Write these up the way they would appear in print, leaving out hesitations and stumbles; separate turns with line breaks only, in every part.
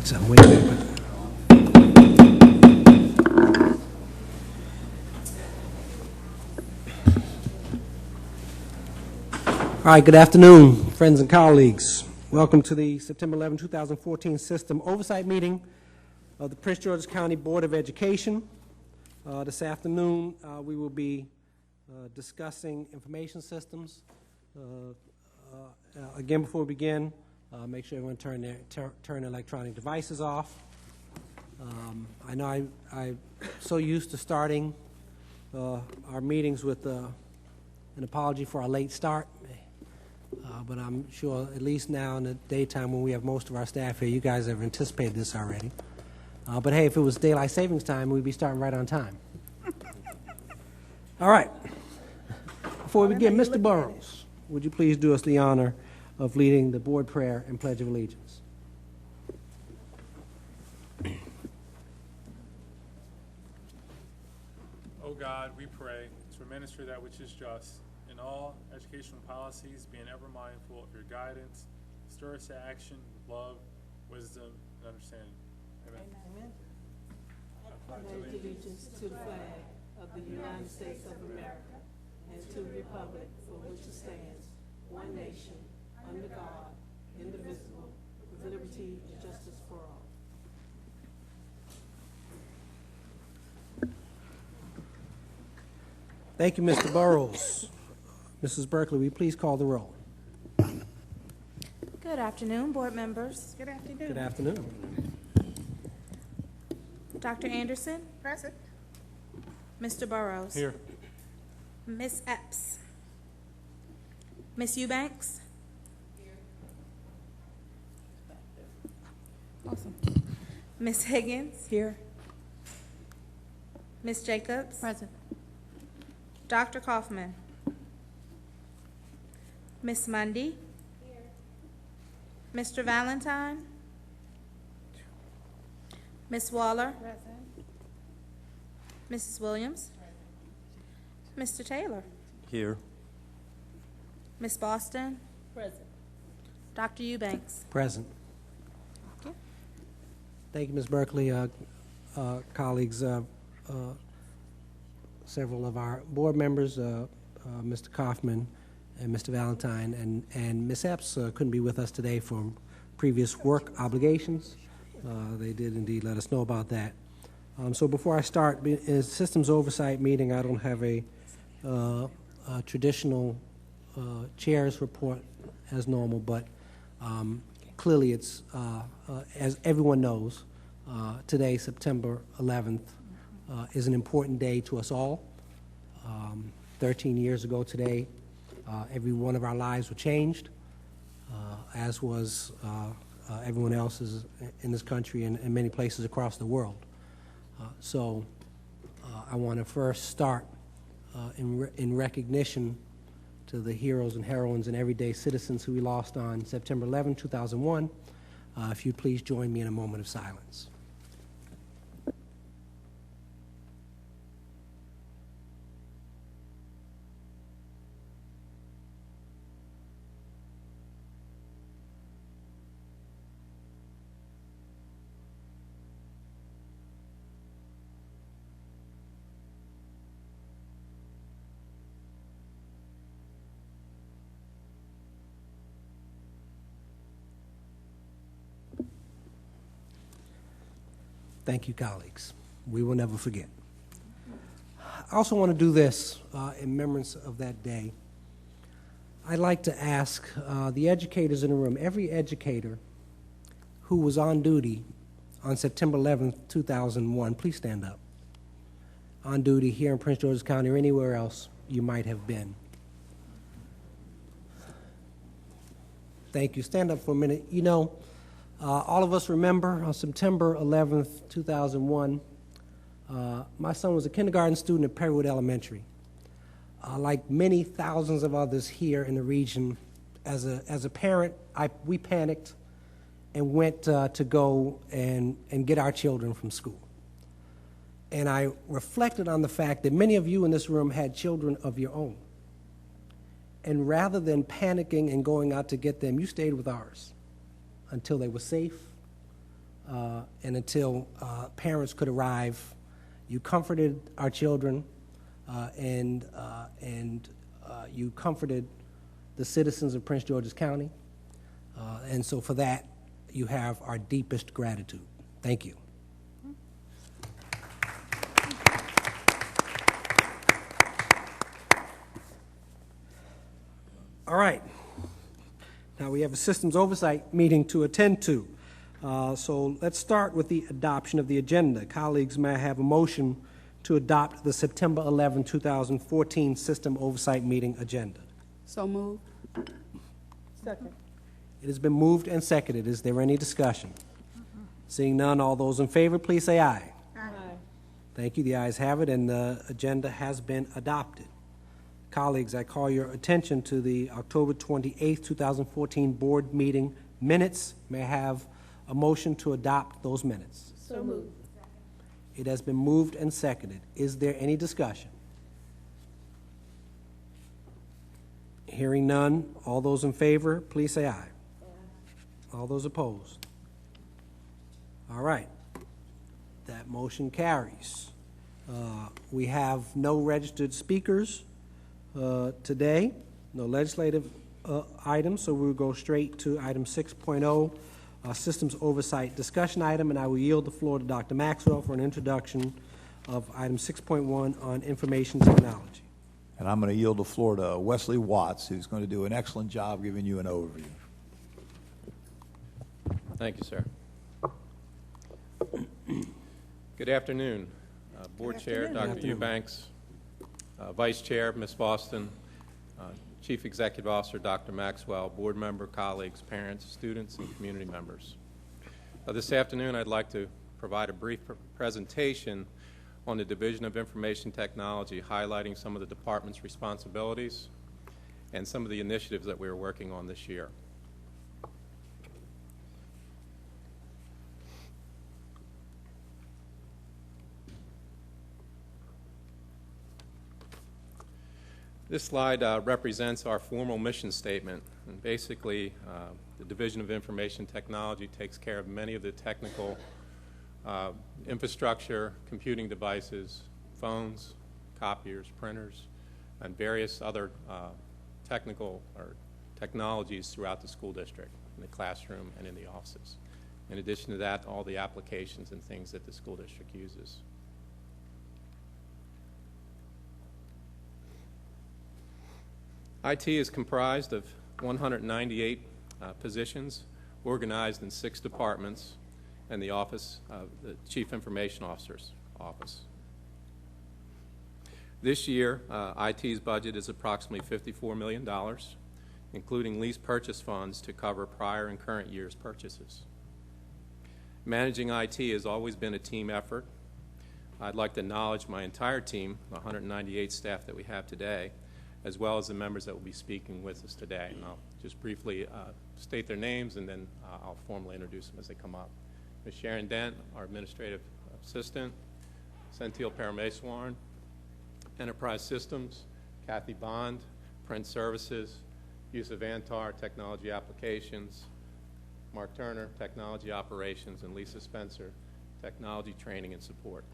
lights on. Wait a minute. All right, good afternoon, friends and colleagues. Welcome to the September 11, 2014 System Oversight Meeting of the Prince George's County Board of Education. This afternoon, we will be discussing information systems. Again, before we begin, make sure everyone turn their electronic devices off. I know I'm so used to starting our meetings with an apology for our late start. But I'm sure at least now in the daytime when we have most of our staff here, you guys have anticipated this already. But hey, if it was daylight savings time, we'd be starting right on time. All right. Before we begin, Mr. Burrows, would you please do us the honor of leading the board prayer and Pledge of Allegiance?
O God, we pray to administer that which is just in all educational policies, being ever mindful of your guidance. Stir us to action with love, wisdom, and understanding. Amen.
Amen. I pledge allegiance to the flag of the United States of America and to the republic for which it stands, one nation, under God, indivisible, with liberty and justice for all.
Thank you, Mr. Burrows. Mrs. Berkeley, will you please call the roll?
Good afternoon, board members.
Good afternoon.
Good afternoon.
Dr. Anderson,
Present.
Mr. Burrows.
Here.
Ms. Epps. Ms. Eubanks. Awesome. Ms. Higgins.
Here.
Ms. Jacobs.
Present.
Dr. Kaufman. Ms. Mundy. Mr. Valentine. Ms. Waller. Mrs. Williams. Mr. Taylor.
Here.
Ms. Boston.
Present.
Dr. Eubanks.
Present.
Thank you.
Thank you, Ms. Berkeley. Colleagues, several of our board members, Mr. Kaufman and Mr. Valentine and Ms. Epps couldn't be with us today for previous work obligations. They did indeed let us know about that. So before I start, in a systems oversight meeting, I don't have a traditional chair's report as normal, but clearly it's, as everyone knows, today, September 11th, is an important day to us all. 13 years ago today, every one of our lives were changed, as was everyone else's in this country and in many places across the world. So I want to first start in recognition to the heroes and heroines and everyday citizens who we lost on September 11, 2001. If you'd please join me in a moment of silence. Thank you, colleagues. We will never forget. I also want to do this in remembrance of that day. I'd like to ask the educators in the room, every educator who was on duty on September 11th, 2001, please stand up. On duty here in Prince George's County or anywhere else you might have been. Thank you. Stand up for a minute. You know, all of us remember on September 11th, 2001, my son was a kindergarten student at Perrywood Elementary. Like many thousands of others here in the region, as a parent, we panicked and went to go and get our children from school. And I reflected on the fact that many of you in this room had children of your own. And rather than panicking and going out to get them, you stayed with ours until they were safe, and until parents could arrive. You comforted our children, and you comforted the citizens of Prince George's County. And so for that, you have our deepest gratitude. Thank you. All right. Now we have a systems oversight meeting to attend to. So let's start with the adoption of the agenda. Colleagues, may I have a motion to adopt the September 11, 2014 System Oversight Meeting agenda?
So moved.
Second.
It has been moved and seconded. Is there any discussion? Seeing none, all those in favor, please say aye.
Aye.
Thank you. The ayes have it, and the agenda has been adopted. Colleagues, I call your attention to the October 28, 2014 board meeting minutes. May I have a motion to adopt those minutes?
So moved.
It has been moved and seconded. Is there any discussion? Hearing none, all those in favor, please say aye. All those opposed? All right. That motion carries. We have no registered speakers today, no legislative items, so we'll go straight to item 6.0, Systems Oversight Discussion Item, and I will yield the floor to Dr. Maxwell for an introduction of item 6.1 on information technology.
And I'm going to yield the floor to Wesley Watts, who's going to do an excellent job giving you an overview.
Thank you, sir. Good afternoon, Board Chair, Dr. Eubanks, Vice Chair, Ms. Boston, Chief Executive Officer, Dr. Maxwell, board member, colleagues, parents, students, and community members. This afternoon, I'd like to provide a brief presentation on the Division of Information Technology, highlighting some of the department's responsibilities and some of the initiatives that we are working on this year. This slide represents our formal mission statement, and basically the Division of Information Technology takes care of many of the technical infrastructure, computing devices, phones, copiers, printers, and various other technical or technologies throughout the school district, in the classroom and in the offices. In addition to that, all the applications and things that the school district uses. IT is comprised of 198 positions organized in 6 departments and the office of the Chief Information Officer's office. This year, IT's budget is approximately $54 million, including lease purchase funds to cover prior and current year's purchases. Managing IT has always been a team effort. I'd like to acknowledge my entire team, the 198 staff that we have today, as well as the members that will be speaking with us today. And I'll just briefly state their names, and then I'll formally introduce them as they come up. Ms. Sharon Dent, our administrative assistant. Senthil Parameswaran, Enterprise Systems. Kathy Bond, Print Services. Yusuf Antar, Technology Applications. Mark Turner, Technology Operations, and Lisa Spencer, Technology Training and Support.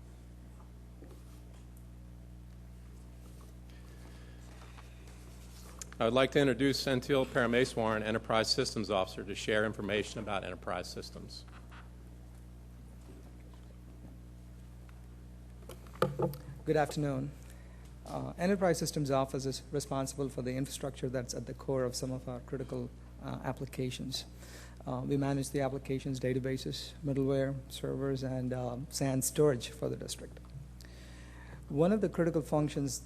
I would like to introduce Senthil Parameswaran, Enterprise Systems Officer, to share information about enterprise systems.
Good afternoon. Enterprise Systems Office is responsible for the infrastructure that's at the core of some of our critical applications. We manage the applications, databases, middleware, servers, and SAN storage for the district. One of the critical functions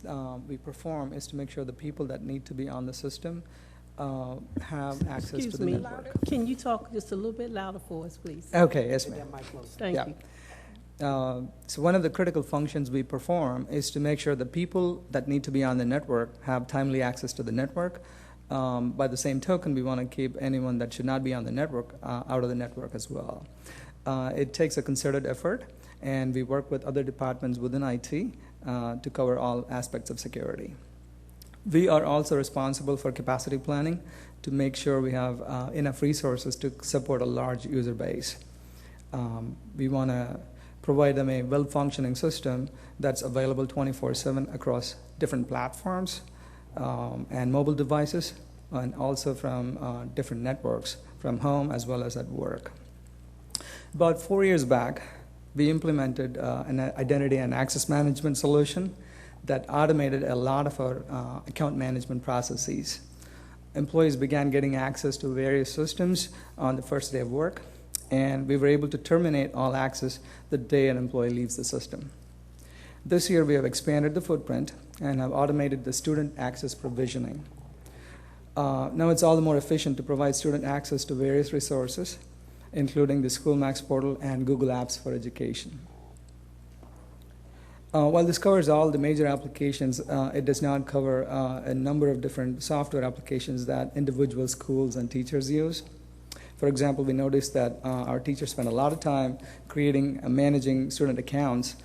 we perform is to make sure the people that need to be on the system have access to the network.
Can you talk just a little bit louder for us, please?
Okay, yes, ma'am.
Thank
Yeah.
you.
So one of the critical functions we perform is to make sure the people that need to be on the network have timely access to the network. By the same token, we want to keep anyone that should not be on the network out of the network as well. It takes a concerted effort, and we work with other departments within IT to cover all aspects of security. We are also responsible for capacity planning to make sure we have enough resources to support a large user base. We want to provide them a well-functioning system that's available 24/7 across different platforms and mobile devices, and also from different networks, from home as well as at work. About 4 years back, we implemented an identity and access management solution that automated a lot of our account management processes. Employees began getting access to various systems on the first day of work, and we were able to terminate all access the day an employee leaves the system. This year, we have expanded the footprint and have automated the student access provisioning. Now it's all the more efficient to provide student access to various resources, including the SchoolMax portal and Google Apps for Education. While this covers all the major applications, it does not cover a number of different software applications that individual schools and teachers use. For example, we noticed that our teachers spend a lot of time creating and managing student accounts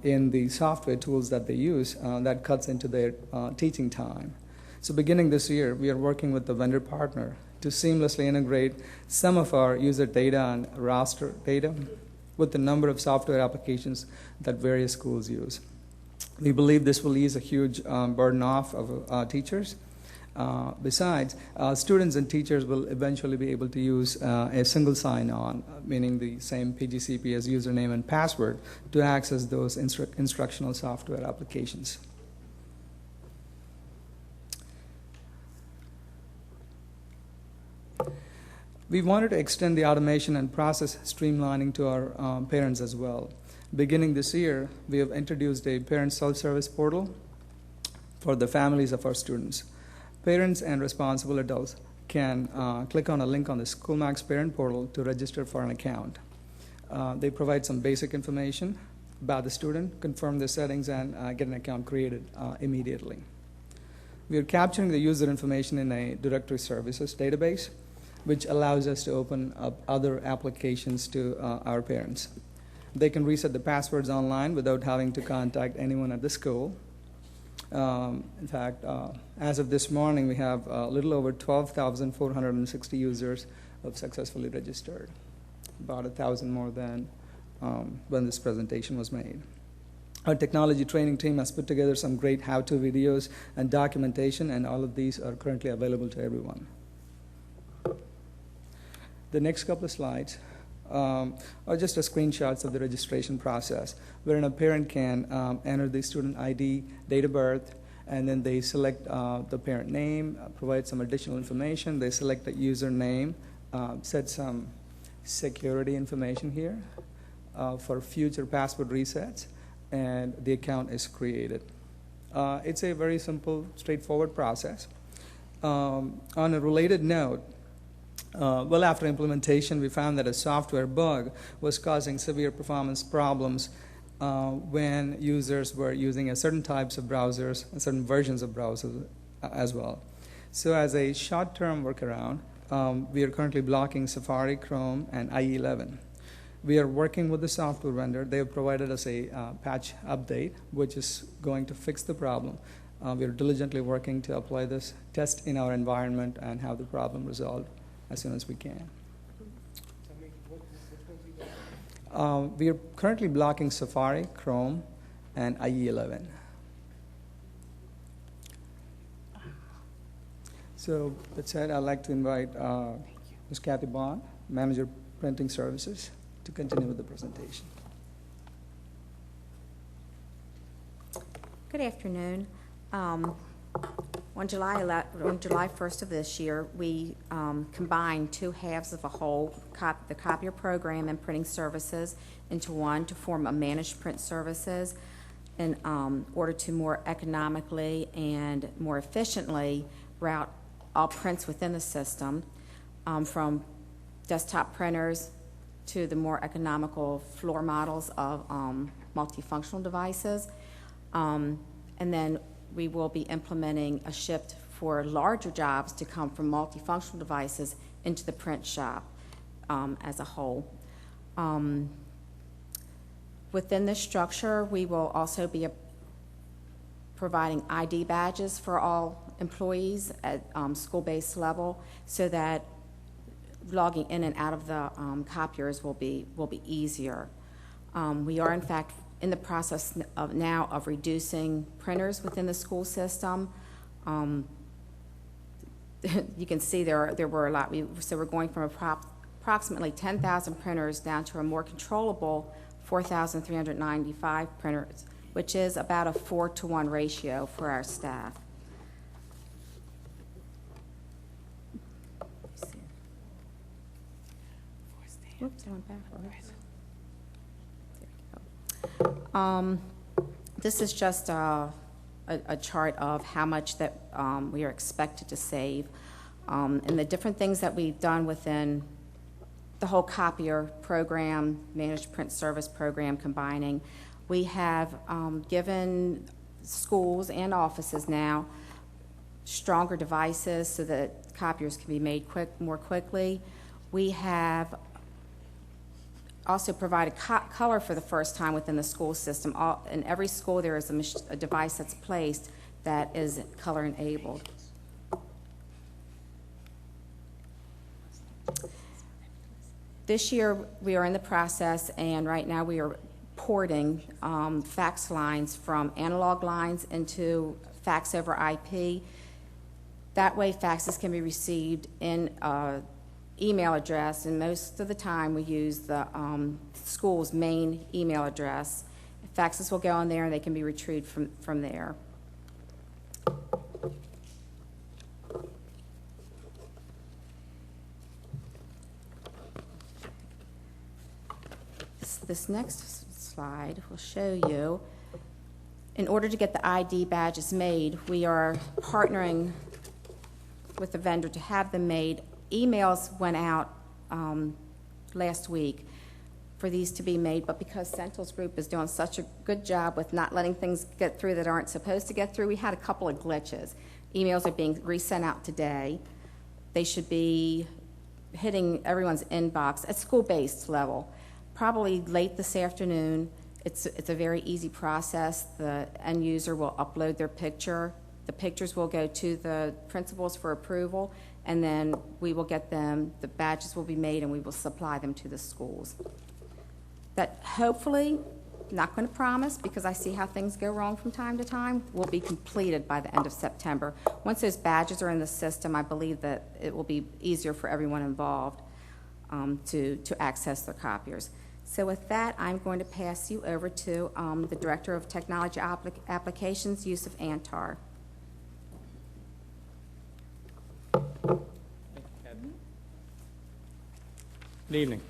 in the software tools that they use. That cuts into their teaching time. So beginning this year, we are working with the vendor partner to seamlessly integrate some of our user data and roster data with the number of software applications that various schools use. We believe this will ease a huge burden off of teachers. Besides, students and teachers will eventually be able to use a single sign-on, meaning the same PGCP as username and password, to access those instructional software applications. We wanted to extend the automation and process streamlining to our parents as well. Beginning this year, we have introduced a parent self-service portal for the families of our students. Parents and responsible adults can click on a link on the SchoolMax parent portal to register for an account. They provide some basic information about the student, confirm their settings, and get an account created immediately. We are capturing the user information in a directory services database, which allows us to open up other applications to our parents. They can reset the passwords online without having to contact anyone at the school. In fact, as of this morning, we have a little over 12,460 users have successfully registered, about 1,000 more than when this presentation was made. Our technology training team has put together some great how-to videos and documentation, and all of these are currently available to everyone. The next couple of slides are just screenshots of the registration process, wherein a parent can enter the student ID, date of birth, and then they select the parent name, provide some additional information. They select a username, set some security information here for future password resets, and the account is created. It's a very simple, straightforward process. On a related note, well after implementation, we found that a software bug was causing severe performance problems when users were using certain types of browsers and certain versions of browsers as well. So as a short-term workaround, we are currently blocking Safari, Chrome, and IE11. We are working with the software vendor. They have provided us a patch update, which is going to fix the problem. We are diligently working to apply this test in our environment and have the problem resolved as soon as we can. We are currently blocking Safari, Chrome, and IE11. So that said, I'd like to invite Ms. Kathy Bond, Manager Printing Services, to continue with the presentation.
Good afternoon. On July 1st of this year, we combined two halves of a whole, the copier program and printing services, into one to form a managed print services in order to more economically and more efficiently route all prints within the system, from desktop printers to the more economical floor models of multifunctional devices. And then we will be implementing a shift for larger jobs to come from multifunctional devices into the print shop as a whole. Within this structure, we will also be providing ID badges for all employees at school-based level, so that logging in and out of the copiers will be easier. We are, in fact, in the process now of reducing printers within the school system. You can see there were a lot. So we're going from approximately 10,000 printers down to a more controllable 4,395 printers, which is about a 4-to-1 ratio for our staff. Whoops, I went backwards. There we go. This is just a chart of how much that we are expected to save, and the different things that we've done within the whole copier program, managed print service program combining. We have given schools and offices now stronger devices so that copiers can be made more quickly. We have also provided color for the first time within the school system. In every school there is a device that's placed that is color enabled. This year we are in the process, and right now we are porting fax lines from analog lines into fax over IP. That way faxes can be received in email address, and most of the time we use the school's main email address. Faxes will go on there and they can be retrieved from there. This next slide will show you, in order to get the ID badges made, we are partnering with the vendor to have them made. Emails went out last week for these to be made, but because Central's group is doing such a good job with not letting things get through that aren't supposed to get through, we had a couple of glitches. Emails are being resent out today. They should be hitting everyone's inbox at school-based level, probably late this afternoon. It's a very easy process. The end user will upload their picture. The pictures will go to the principals for approval, and then we will get them, the badges will be made, and we will supply them to the schools. That hopefully, not going to promise because I see how things go wrong from time to time, will be completed by the end of September. Once those badges are in the system, I believe that it will be easier for everyone involved to access their copiers. So with that, I'm going to pass you over to the Director of Technology Applications, Yusuf Antar.
Good evening.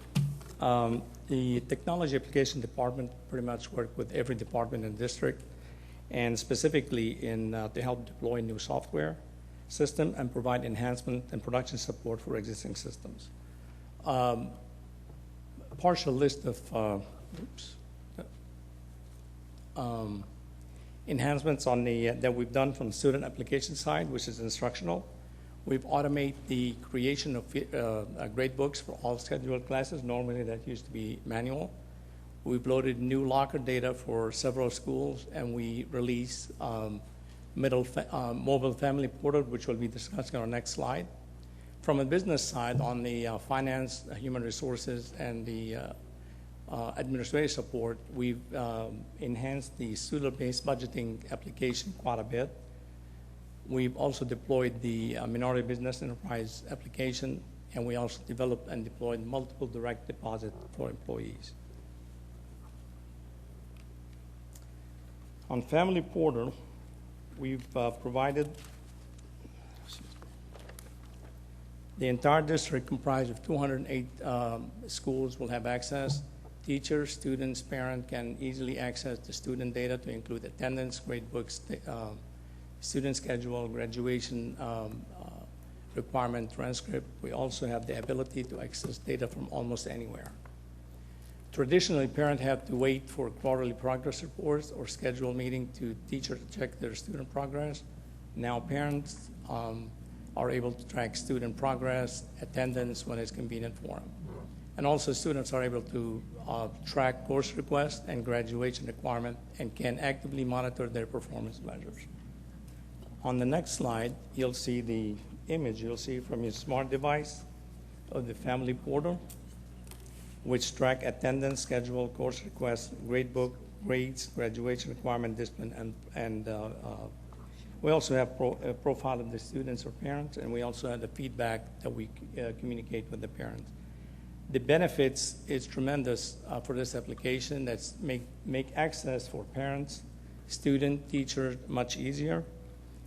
The Technology Application Department pretty much worked with every department in the district, and specifically to help deploy new software system and provide enhancement and production support for existing systems. Partial list of enhancements on that we've done from the student application side, which is instructional. We've automated the creation of grade books for all scheduled classes. Normally that used to be manual. We've loaded new locker data for several schools, and we released mobile family portal, which will be discussed on our next slide. From a business side, on the finance, human resources, and the administrative support, we've enhanced the student-based budgeting application quite a bit. We've also deployed the minority business enterprise application, and we also developed and deployed multiple direct deposit for employees. On Family Portal, we've provided the entire district comprised of 208 schools will have access. Teachers, students, parents can easily access the student data to include attendance, grade books, student schedule, graduation requirement, transcript. We also have the ability to access data from almost anywhere. Traditionally, parents have to wait for quarterly progress reports or schedule meeting to teacher to check their student progress. Now parents are able to track student progress, attendance when it's convenient for them. And also students are able to track course requests and graduation requirement and can actively monitor their performance measures. On the next slide, you'll see the image you'll see from your smart device of the Family Portal, which track attendance, schedule, course requests, gradebook, grades, graduation requirement, discipline, and we also have a profile of the students or parents, and we also have the feedback that we communicate with the parents. The benefits is tremendous for this application. That's make access for parents, student, teachers much easier.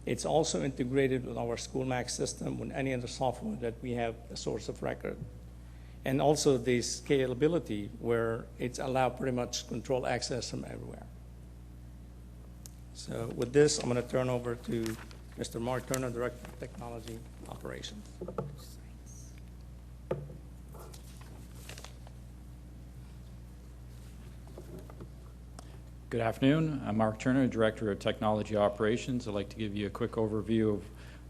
It's also integrated with our SchoolMax system with any other software that we have a source of record. And also the scalability where it's allowed pretty much control access from everywhere. So with this, I'm going to turn over to Mr. Mark Turner, Director of Technology Operations.
Good afternoon. I'm Mark Turner, Director of Technology Operations. I'd like to give you a quick overview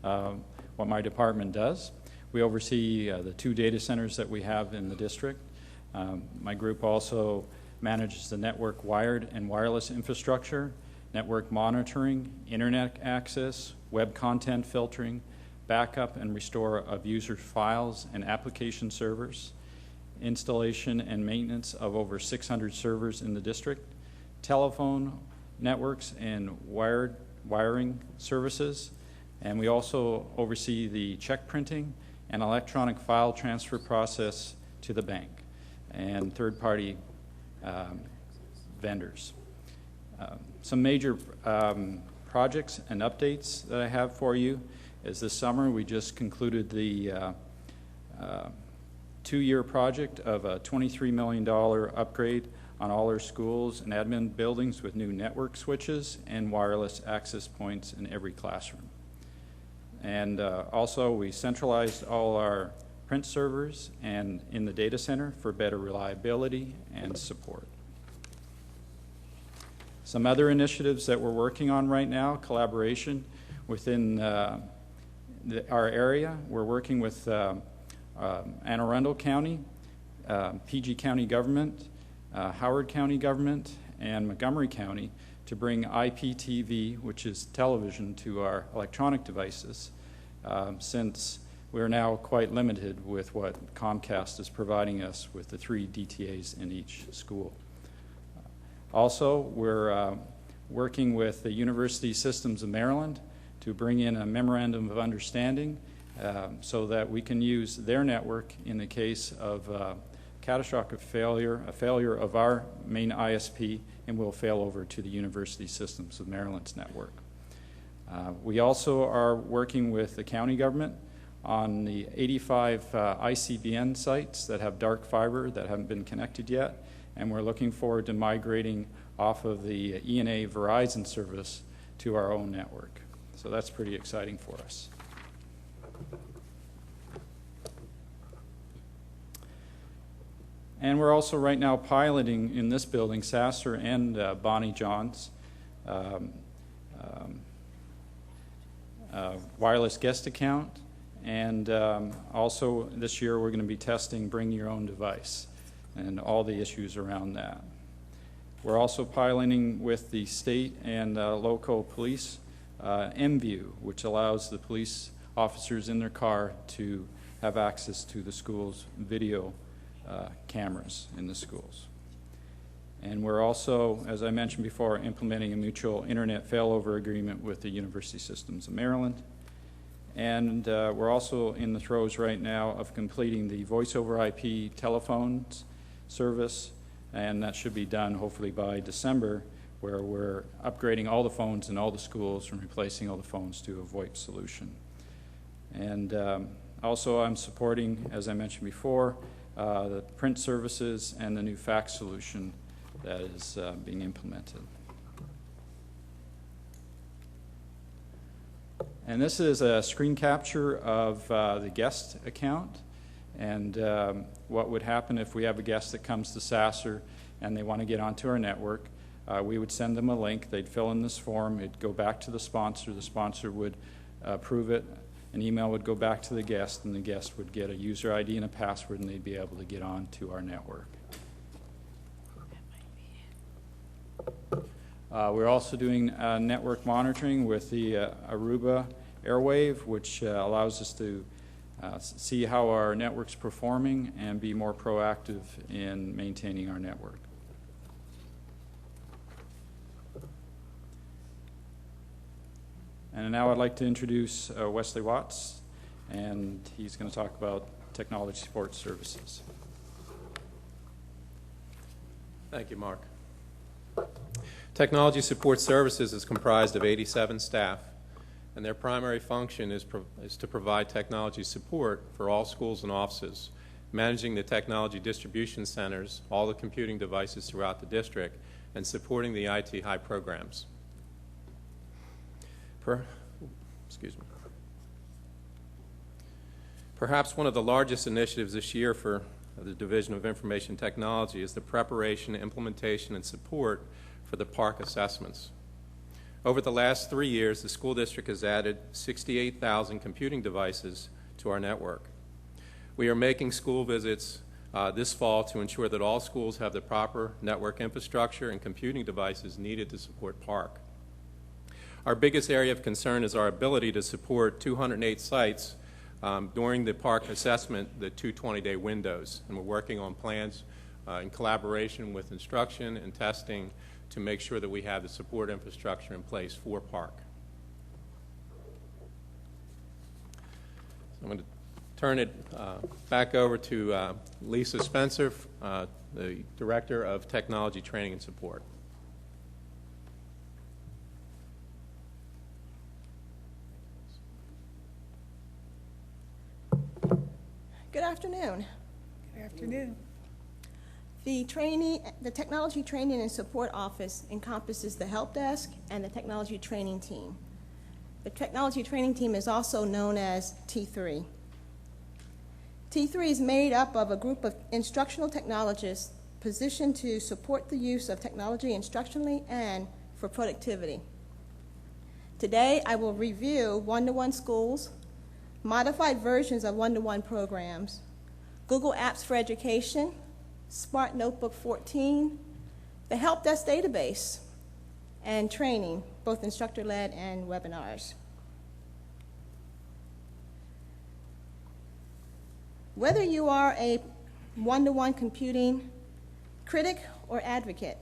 of what my department does. We oversee the 2 data centers that we have in the district. My group also manages the network wired and wireless infrastructure, network monitoring, internet access, web content filtering, backup and restore of user files and application servers, installation and maintenance of over 600 servers in the district, telephone networks and wiring services, and we also oversee the check printing and electronic file transfer process to the bank and third-party vendors. Some major projects and updates that I have for you is this summer we just concluded the 2-year project of a $23 million upgrade on all our schools and admin buildings with new network switches and wireless access points in every classroom. And also we centralized all our print servers and in the data center for better reliability and support. Some other initiatives that we're working on right now, collaboration within our area. We're working with Anne Arundel County, PG County Government, Howard County Government, and Montgomery County to bring IPTV, which is television, to our electronic devices, since we're now quite limited with what Comcast is providing us with the 3 DTAs in each school. Also, we're working with the University Systems of Maryland to bring in a memorandum of understanding so that we can use their network in the case of catastrophic failure, a failure of our main ISP, and will fail over to the University Systems of Maryland's network. We also are working with the county government on the 85 ICBN sites that have dark fiber that haven't been connected yet, and we're looking forward to migrating off of the ENA Verizon service to our own network. So that's pretty exciting for us. And we're also right now piloting in this building, Sasser and Bonnie John's wireless guest account. And also this year we're going to be testing bring your own device and all the issues around that. We're also piloting with the state and local police MView, which allows the police officers in their car to have access to the school's video cameras in the schools. And we're also, as I mentioned before, implementing a mutual internet failover agreement with the University Systems of Maryland. And we're also in the throes right now of completing the voice over IP telephones service, and that should be done hopefully by December, where we're upgrading all the phones in all the schools and replacing all the phones to a VoIP solution. And also I'm supporting, as I mentioned before, the print services and the new fax solution that is being implemented. And this is a screen capture of the guest account and what would happen if we have a guest that comes to Sasser and they want to get onto our network. We would send them a link, they'd fill in this form, it'd go back to the sponsor would approve it, an email would go back to the guest, and the guest would get a user ID and a password, and they'd be able to get on to our network. We're also doing network monitoring with the Aruba Airwave, which allows us to see how our network's performing, and be more proactive in maintaining our network. And now I'd like to introduce Wesley Watts, and he's going to talk about technology support services.
Thank you, Mark. Technology Support Services is comprised of 87 staff, and their primary function is to provide technology support for all schools and offices, managing the technology distribution centers, all the computing devices throughout the district, and supporting the IT high programs. Perhaps one of the largest initiatives this year for the Division of Information Technology is the preparation, implementation, and support for the PARC assessments. Over the last 3 years, the school district has added 68,000 computing devices to our network. We are making school visits this fall to ensure that all schools have the proper network infrastructure and computing devices needed to support PARC. Our biggest area of concern is our ability to support 208 sites during the PARC assessment, the 220-day windows. And we're working on plans in collaboration with instruction and testing to make sure that we have the support infrastructure in place for PARC. So I'm going to turn it back over to Lisa Spencer, the Director of Technology Training and Support.
Good afternoon.
Good afternoon.
The Technology Training and Support Office encompasses the help desk and the technology training team. The technology training team is also known as T3. T3 is made up of a group of instructional technologists positioned to support the use of technology instructionally and for productivity. Today, I will review one-to-one schools, modified versions of one-to-one programs, Google Apps for Education, Smart Notebook 14, the Help Desk database, and training, both instructor-led and webinars. Whether you are a one-to-one computing critic or advocate,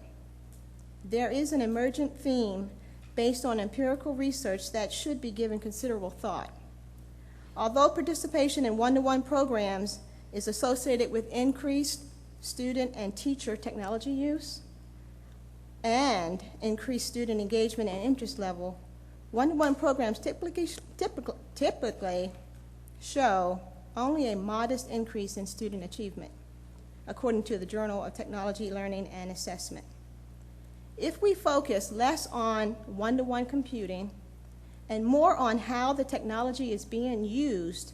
there is an emergent theme based on empirical research that should be given considerable thought. Although participation in one-to-one programs is associated with increased student and teacher technology use and increased student engagement and interest level, one-to-one programs typically show only a modest increase in student achievement, according to the Journal of Technology, Learning, and Assessment. If we focus less on one-to-one computing and more on how the technology is being used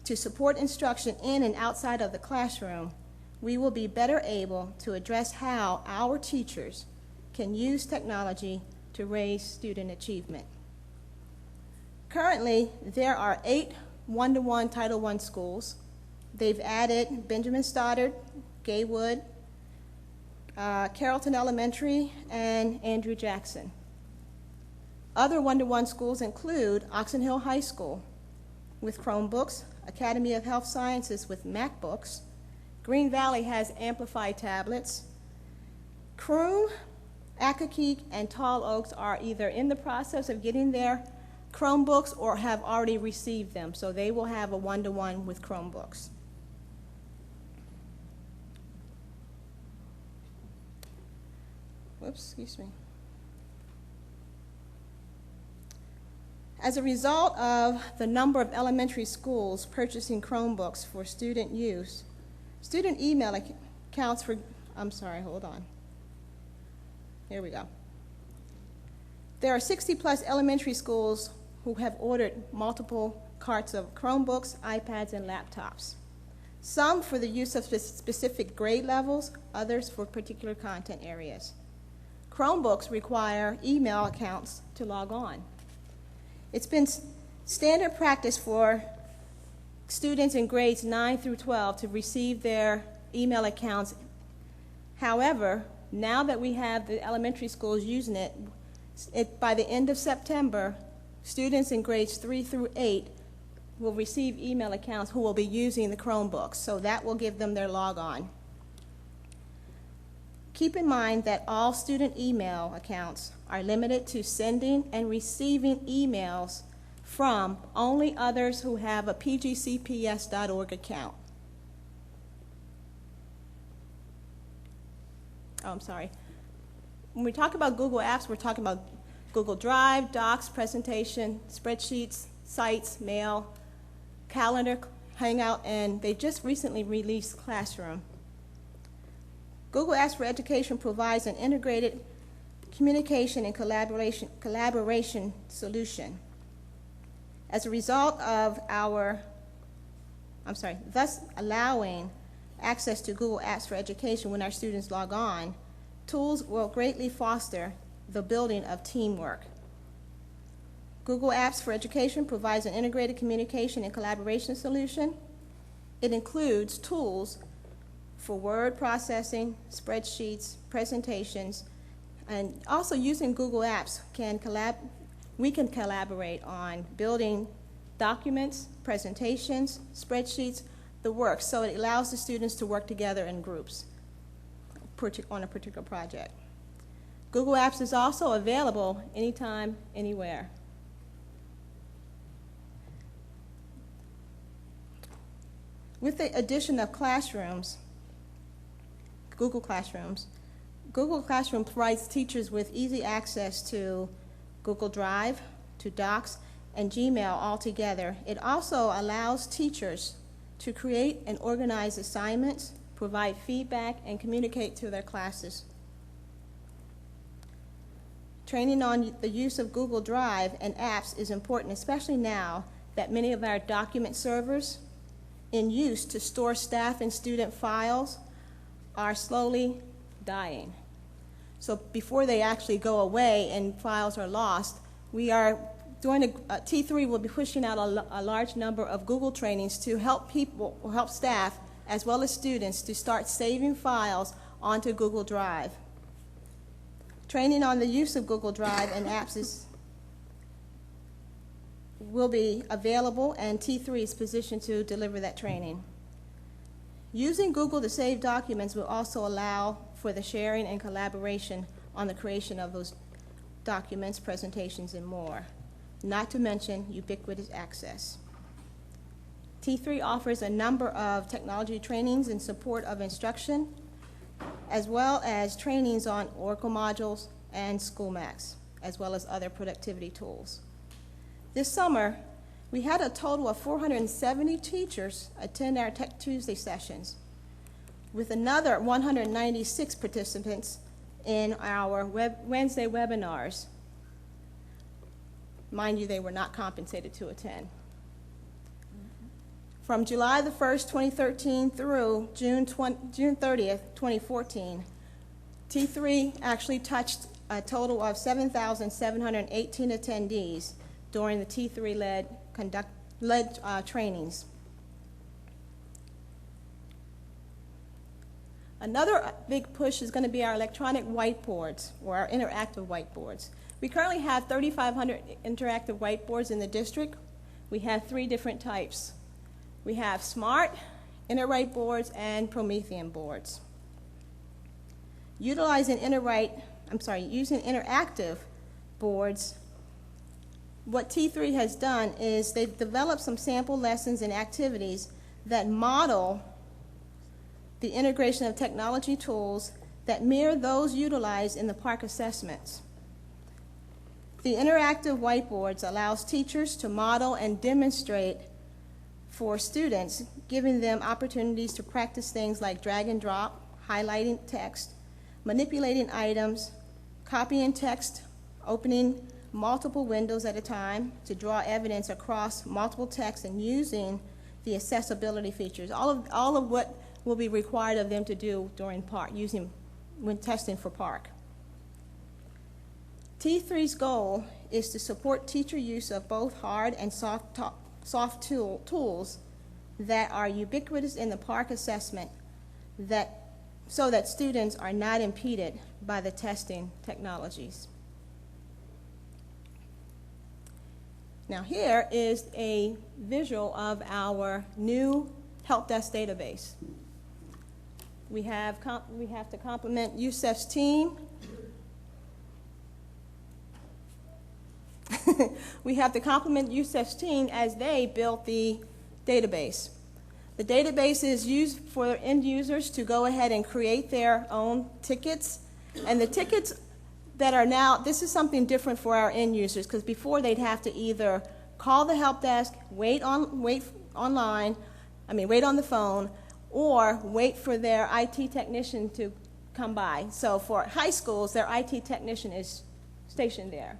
to support instruction in and outside of the classroom, we will be better able to address how our teachers can use technology to raise student achievement. Currently, there are 8 one-to-one Title I schools. They've added Benjamin Stoddard, Gaywood, Carrollton Elementary, and Andrew Jackson. Other one-to-one schools include Oxon Hill High School with Chromebooks, Academy of Health Sciences with MacBooks, Green Valley has Amplify tablets. Croon, Accokeek, and Tall Oaks are either in the process of getting their Chromebooks or have already received them, so they will have a one-to-one with Chromebooks. Whoops, excuse me. As a result of the number of elementary schools purchasing Chromebooks for student use, student email accounts for, hold on. Here we go. There are 60-plus elementary schools who have ordered multiple carts of Chromebooks, iPads, and laptops. Some for the use of specific grade levels, others for particular content areas. Chromebooks require email accounts to log on. It's been standard practice for students in grades 9 through 12 to receive their email accounts. However, now that we have the elementary schools using it, by the end of September, students in grades 3 through 8 will receive email accounts who will be using the Chromebooks, so that will give them their logon. Keep in mind that all student email accounts are limited to sending and receiving emails from only others who have a pgcps.org account. Oh, I'm sorry. When we talk about Google Apps, we're talking about Google Drive, Docs, Presentation, Spreadsheets, Sites, Mail, Calendar, Hangout, and they just recently released Classroom. Google Apps for Education provides an integrated communication and collaboration solution. As a result of thus allowing access to Google Apps for Education when our students log on, tools will greatly foster the building of teamwork. Google Apps for Education provides an integrated communication and collaboration solution. It includes tools for word processing, spreadsheets, presentations, and also using Google Apps we can collaborate on building documents, presentations, spreadsheets, the works, so it allows the students to work together in groups on a particular project. Google Apps is also available anytime, anywhere. With the addition of classrooms, Google Classroom provides teachers with easy access to Google Drive, to Docs, and Gmail all together. It also allows teachers to create and organize assignments, provide feedback, and communicate to their classes. Training on the use of Google Drive and apps is important, especially now that many of our document servers in use to store staff and student files are slowly dying. So before they actually go away and files are lost, we are doing T3 will be pushing out a large number of Google trainings to help staff as well as students to start saving files onto Google Drive. Training on the use of Google Drive and apps will be available, and T3 is positioned to deliver that training. Using Google to save documents will also allow for the sharing and collaboration on the creation of those documents, presentations, and more, not to mention ubiquitous access. T3 offers a number of technology trainings in support of instruction, as well as trainings on Oracle modules and SchoolMax, as well as other productivity tools. This summer, we had a total of 470 teachers attend our Tech Tuesday sessions, with another 196 participants in our Wednesday webinars. Mind you, they were not compensated to attend. From July the 1st, 2013 through June 30th, 2014, T3 actually touched a total of 7,718 attendees during the T3-led trainings. Another big push is going to be our electronic whiteboards, or our interactive whiteboards. We currently have 3,500 interactive whiteboards in the district. We have 3 different types. We have smart, InterWrite boards, and Promethean boards. Using interactive boards, what T3 has done is they've developed some sample lessons and activities that model the integration of technology tools that mirror those utilized in the PARCC assessments. The interactive whiteboards allows teachers to model and demonstrate for students, giving them opportunities to practice things like drag and drop, highlighting text, manipulating items, copying text, opening multiple windows at a time to draw evidence across multiple texts, and using the accessibility features. All of what will be required of them to do during PARCC, when testing for PARCC. T3's goal is to support teacher use of both hard and soft tools that are ubiquitous in the PARCC assessment, so that students are not impeded by the testing technologies. Now here is a visual of our new help desk database. We have to compliment Youssef's team. We have to compliment Youssef's team as they built the database. The database is used for end users to go ahead and create their own tickets. And the tickets that are now, this is something different for our end users, because before they'd have to either call the help desk, wait on the phone, or wait for their IT technician to come by. So for high schools, their IT technician is stationed there.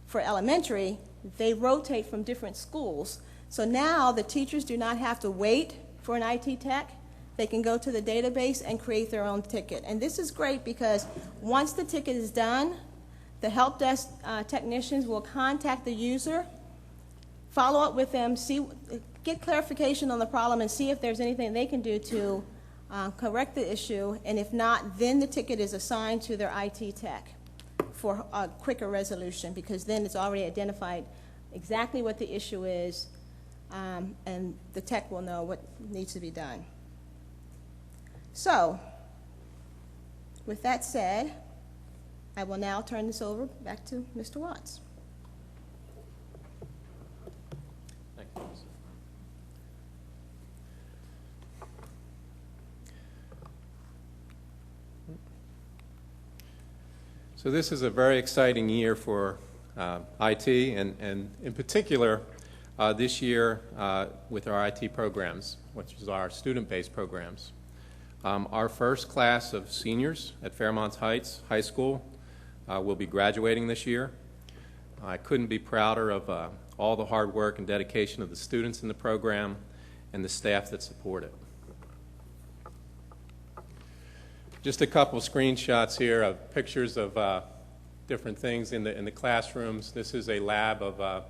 For elementary, they rotate from different schools. So now the teachers do not have to wait for an IT tech. They can go to the database and create their own ticket. And this is great because once the ticket is done, the help desk technicians will contact the user, follow up with them, get clarification on the problem, and see if there's anything they can do to correct the issue. And if not, then the ticket is assigned to their IT tech for a quicker resolution, because then it's already identified exactly what the issue is, and the tech will know what needs to be done. So, with that said, I will now turn this over back to Mr. Watts.
Thank you, Lisa. So this is a very exciting year for IT, and in particular, this year with our IT programs, which is our student-based programs. Our first class of seniors at Fairmont Heights High School will be graduating this year. I couldn't be prouder of all the hard work and dedication of the students in the program and the staff that support it. Just a couple of screenshots here of pictures of different things in the classrooms. This is a lab of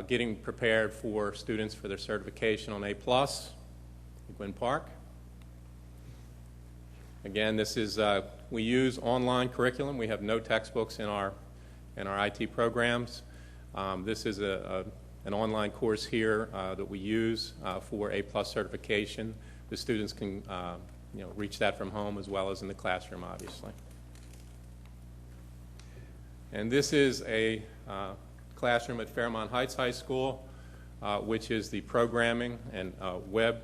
getting prepared for students for their certification on A+ at Gwynn Park. Again, this is, we use online curriculum. We have no textbooks in our IT programs. This is an online course here that we use for A+ certification. The students can reach that from home as well as in the classroom, obviously. And this is a classroom at Fairmont Heights High School, which is the programming and web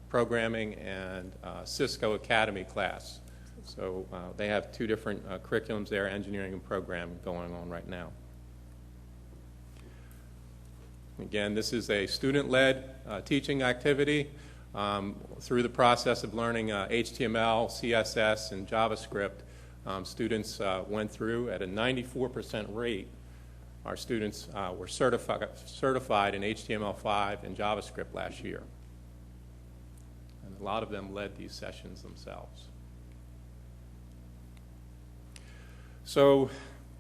programming and Cisco Academy class. So they have two different curriculums there, engineering and programming, going on right now. Again, this is a student-led teaching activity. Through the process of learning HTML, CSS, and JavaScript, students went through at a 94% rate. Our students were certified in HTML5 and JavaScript last year. And a lot of them led these sessions themselves. So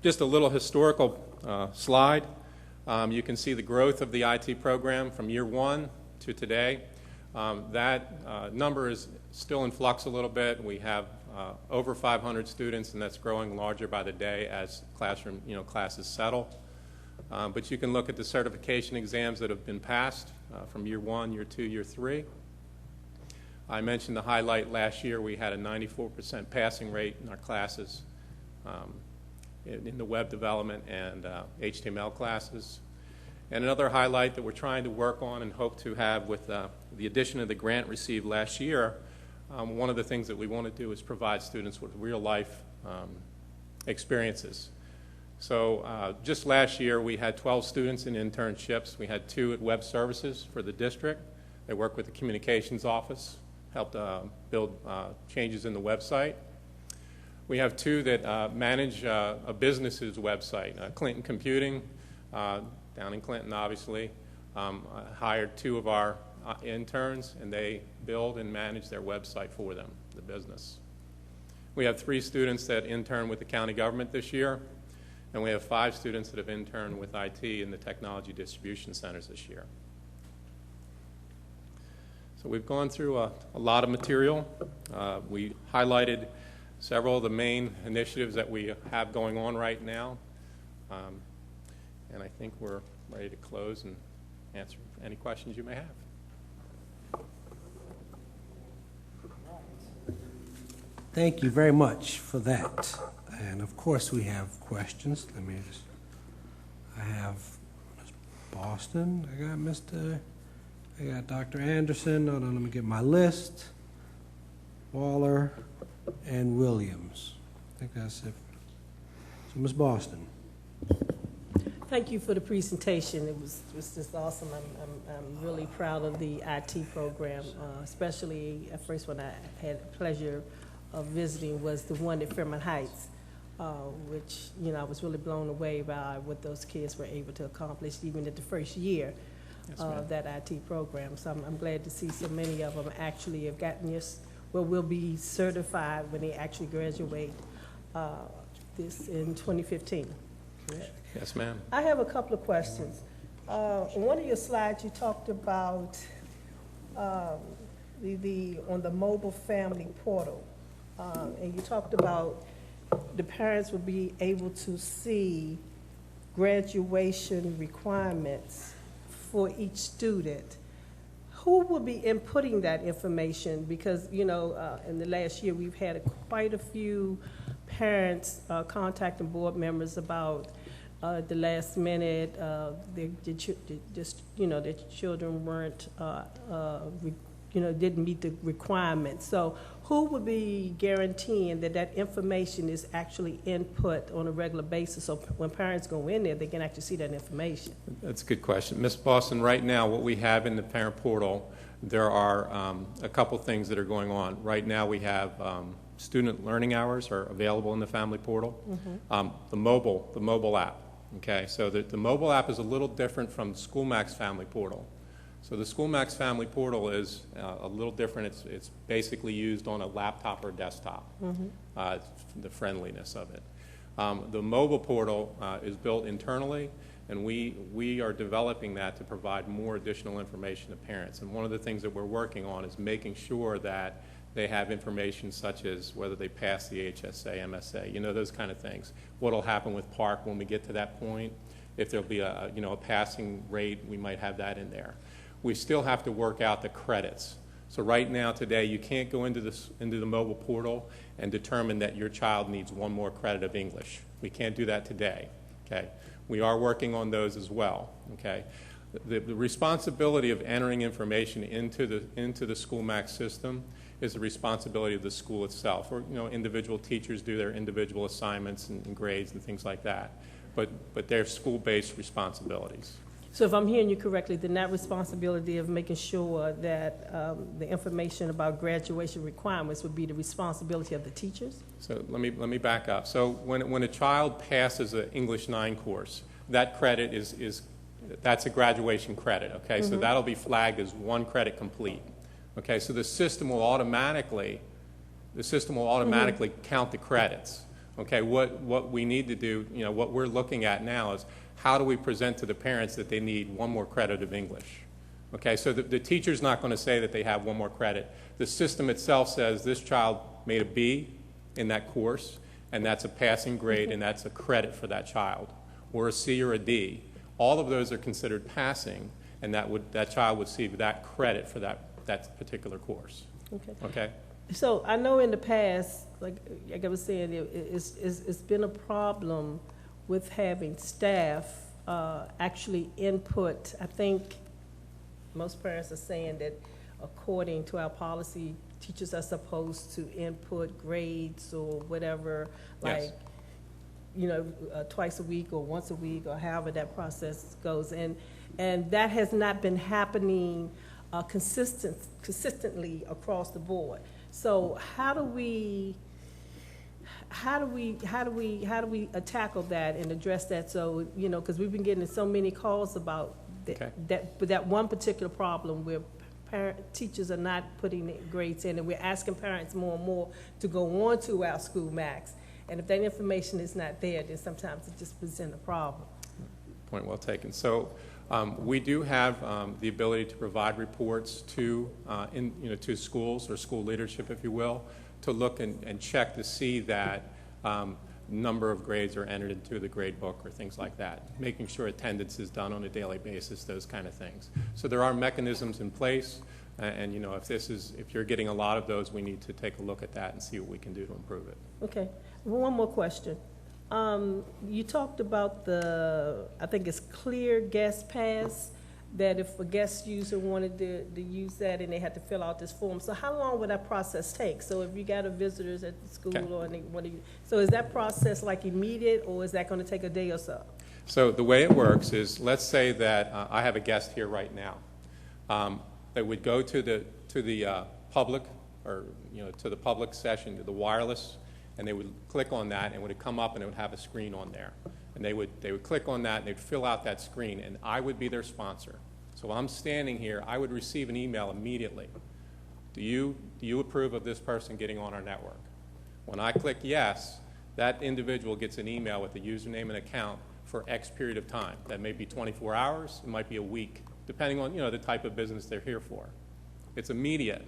just a little historical slide. You can see the growth of the IT program from year one to today. That number is still in flux a little bit. We have over 500 students, and that's growing larger by the day as classes settle. But you can look at the certification exams that have been passed from year one, year two, year three. I mentioned the highlight last year. We had a 94% passing rate in our classes in the web development and HTML classes. And another highlight that we're trying to work on and hope to have with the addition of the grant received last year, one of the things that we want to do is provide students with real-life experiences. So just last year, we had 12 students in internships. We had 2 at Web Services for the district. They work with the communications office, helped build changes in the website. We have 2 that manage a business's website. Clinton Computing, down in Clinton, obviously, hired 2 of our interns, and they build and manage their website for them, the business. We have 3 students that intern with the county government this year, and we have 5 students that have interned with IT in the technology distribution centers this year. So we've gone through a lot of material. We highlighted several of the main initiatives that we have going on right now. And I think we're ready to close and answer any questions you may have.
Thank you very much for that. And of course, we have questions. I have Ms. Boston, I got Dr. Anderson, hold on, let me get my list. Waller and Williams. I think that's it. So Ms. Boston.
Thank you for the presentation. It was just awesome. I'm really proud of the IT program, especially at first when I had the pleasure of visiting was the one at Fairmont Heights, which, you know, I was really blown away by what those kids were able to accomplish even at the first year of that IT program. So I'm glad to see so many of them actually have gotten will be certified when they actually graduate this in 2015. Correct?
Yes, ma'am.
I have a couple of questions. On one of your slides, you talked about on the mobile family portal, and you talked about the parents will be able to see graduation requirements for each student. Who will be inputting that information? Because, you know, in the last year, we've had quite a few parents contacting board members about the last minute, their children weren't, didn't meet the requirements. So who would be guaranteeing that information is actually input on a regular basis, so when parents go in there, they can actually see that information?
That's a good question. Ms. Boston, right now, what we have in the parent portal, there are a couple things that are going on. Right now, we have student learning hours are available in the family portal. Mm-hmm. The mobile app. Okay, so the mobile app is a little different from the SchoolMax family portal. So the SchoolMax family portal is a little different. It's basically used on a laptop or desktop, mm-hmm. The friendliness of it. The mobile portal is built internally, and we are developing that to provide more additional information to parents. And one of the things that we're working on is making sure that they have information such as whether they pass the HSA, MSA, you know, those kind of things. What will happen with Park when we get to that point? If there'll be a passing rate, we might have that in there. We still have to work out the credits. So right now, today, you can't go into the mobile portal and determine that your child needs one more credit of English. We can't do that today, okay? We are working on those as well, okay? The responsibility of entering information into the SchoolMax system is the responsibility of the school itself. Or, individual teachers do their individual assignments and grades and things like that. But they're school-based responsibilities.
So if I'm hearing you correctly, then that responsibility of making sure that the information about graduation requirements would be the responsibility of the teachers?
So let me back up. So when a child passes an English 9 course, that credit that's a graduation credit, okay? Mm-hmm. So that'll be flagged as 1 credit complete. Okay, so the system will automatically mm-hmm. count the credits. Okay, what we need to do, what we're looking at now is how do we present to the parents that they need 1 more credit of English? Okay, so the teacher's not going to say that they have 1 more credit. The system itself says this child made a B in that course, and that's a passing grade, and that's a credit for that child, or a C or a D. All of those are considered passing, and that child would see that credit for that particular course. Okay.
So I know in the past, like I was saying, it's been a problem with having staff actually input. I think most parents are saying that according to our policy, teachers are supposed to input grades or whatever, like, yes. Twice a week or once a week or however that process goes. And that has not been happening consistently across the board. So how do we tackle that and address that? So because we've been getting so many calls about that one particular problem where teachers are not putting grades in, and we're asking parents more and more to go on to our SchoolMax. And if that information is not there, then sometimes it just presents a problem.
Point well taken. So. We do have the ability to provide reports to schools or school leadership, if you will, to look and check to see that number of grades are entered into the grade book or things like that, making sure attendance is done on a daily basis, those kind of things. So there are mechanisms in place, and you know, if you're getting a lot of those, we need to take a look at that and see what we can do to improve it.
Okay, one more question. You talked about I think it's Clear Guest Pass, that if a guest user wanted to use that and they had to fill out this form, so how long would that process take? So if you got a visitors at the school or they want to, so is that process like immediate, or is that going to take a day or so?
So the way it works is, let's say that I have a guest here right now. They would go to the public, or to the public session, to the wireless, and they would click on that, and it would come up and it would have a screen on there. And they would click on that and they'd fill out that screen, and I would be their sponsor. So while I'm standing here, I would receive an email immediately. Do you approve of this person getting on our network? When I click yes, that individual gets an email with a username and account for X period of time. That may be 24 hours, it might be a week, depending on the type of business they're here for. It's immediate,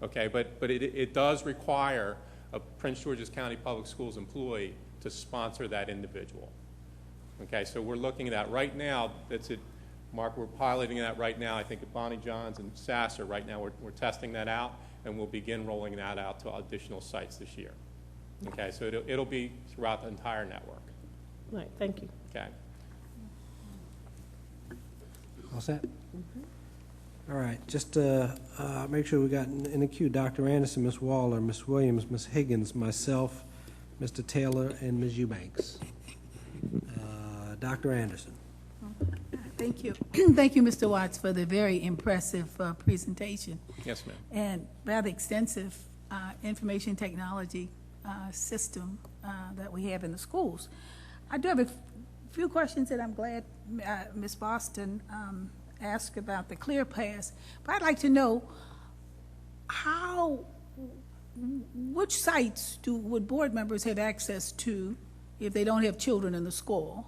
okay? But it does require a Prince George's County Public Schools employee to sponsor that individual. Okay, so we're looking at that right now. That's it, Mark. We're piloting that right now. I think at Bonnie Johns and Sasser right now we're testing that out, and we'll begin rolling that out to additional sites this year. Okay, so it'll be throughout the entire network.
All right, thank you.
Okay.
All set? All right, just make sure we got in the queue Dr. Anderson, Ms. Waller, Ms. Williams, Ms. Higgins, myself, Mr. Taylor, and Ms. Eubanks. Dr. Anderson.
Thank you. Thank you, Mr. Watts, for the very impressive presentation.
Yes, ma'am.
And rather extensive information technology system that we have in the schools. I do have a few questions that I'm glad Ms. Boston asked about the Clear Pass. But I'd like to know which sites would board members have access to if they don't have children in the school?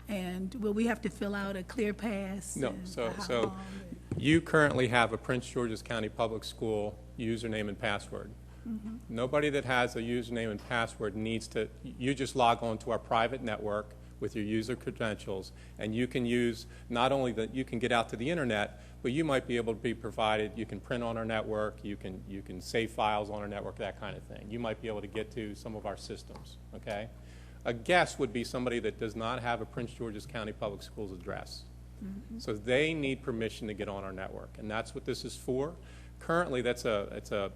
And will we have to fill out a Clear Pass?
No, so you currently have a Prince George's County Public School username and password. Mm-hmm. Nobody that has a username and password needs to, you just log on to our private network with your user credentials, and you can use not only that you can get out to the internet, but you might be able to be provided, you can print on our network, you can save files on our network, that kind of thing. You might be able to get to some of our systems, okay? A guest would be somebody that does not have a Prince George's County Public Schools address. Mm-hmm. So they need permission to get on our network, and that's what this is for. Currently, it's a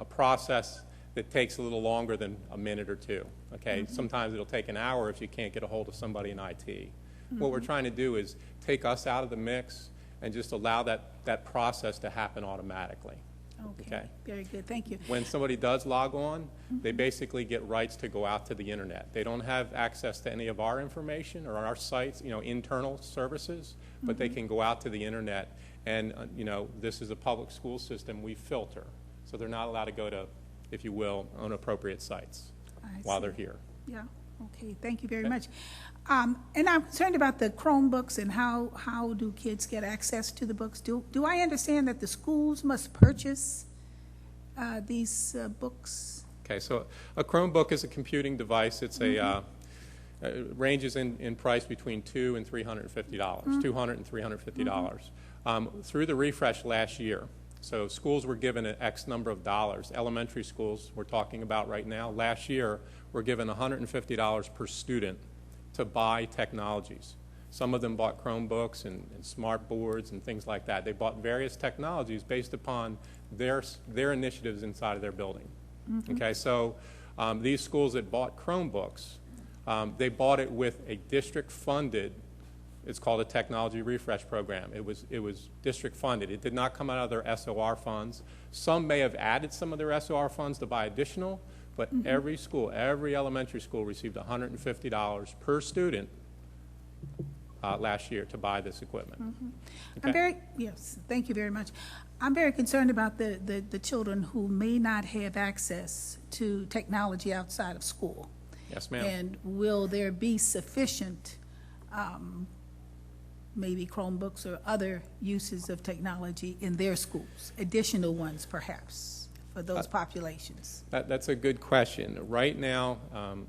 process that takes a little longer than a minute or two, okay? Mm-hmm. Sometimes it'll take an hour if you can't get a hold of somebody in IT. Mm-hmm. What we're trying to do is take us out of the mix and just allow that process to happen automatically.
Okay, very good, thank you.
When somebody does log on, they basically get rights to go out to the internet. They don't have access to any of our information or our sites, internal services, but they can go out to the internet, and this is a public school system. We filter, so they're not allowed to go to, if you will, inappropriate sites while they're here.
Yeah. Okay, thank you very much. And I'm concerned about the Chromebooks and how do kids get access to the books? Do I understand that the schools must purchase these books?
Okay, so a Chromebook is a computing device. It's it ranges in price between $200 and $350, $200 and $350. Through the refresh last year, so schools were given an X number of dollars. Elementary schools we're talking about right now, last year were given $150 per student to buy technologies. Some of them bought Chromebooks and smart boards and things like that. They bought various technologies based upon their initiatives inside of their building. Mm-hmm. Okay, so these schools that bought Chromebooks, they bought it with a district-funded, it's called a technology refresh program. It was district-funded. It did not come out of their SOR funds. Some may have added some of their SOR funds to buy additional, but every school, every elementary school received $150 per student last year to buy this equipment. Okay?
Yes, thank you very much. I'm very concerned about the children who may not have access to technology outside of school.
Yes, ma'am.
And will there be sufficient maybe Chromebooks or other uses of technology in their schools, additional ones perhaps? for those populations?
That's a good question. Right now,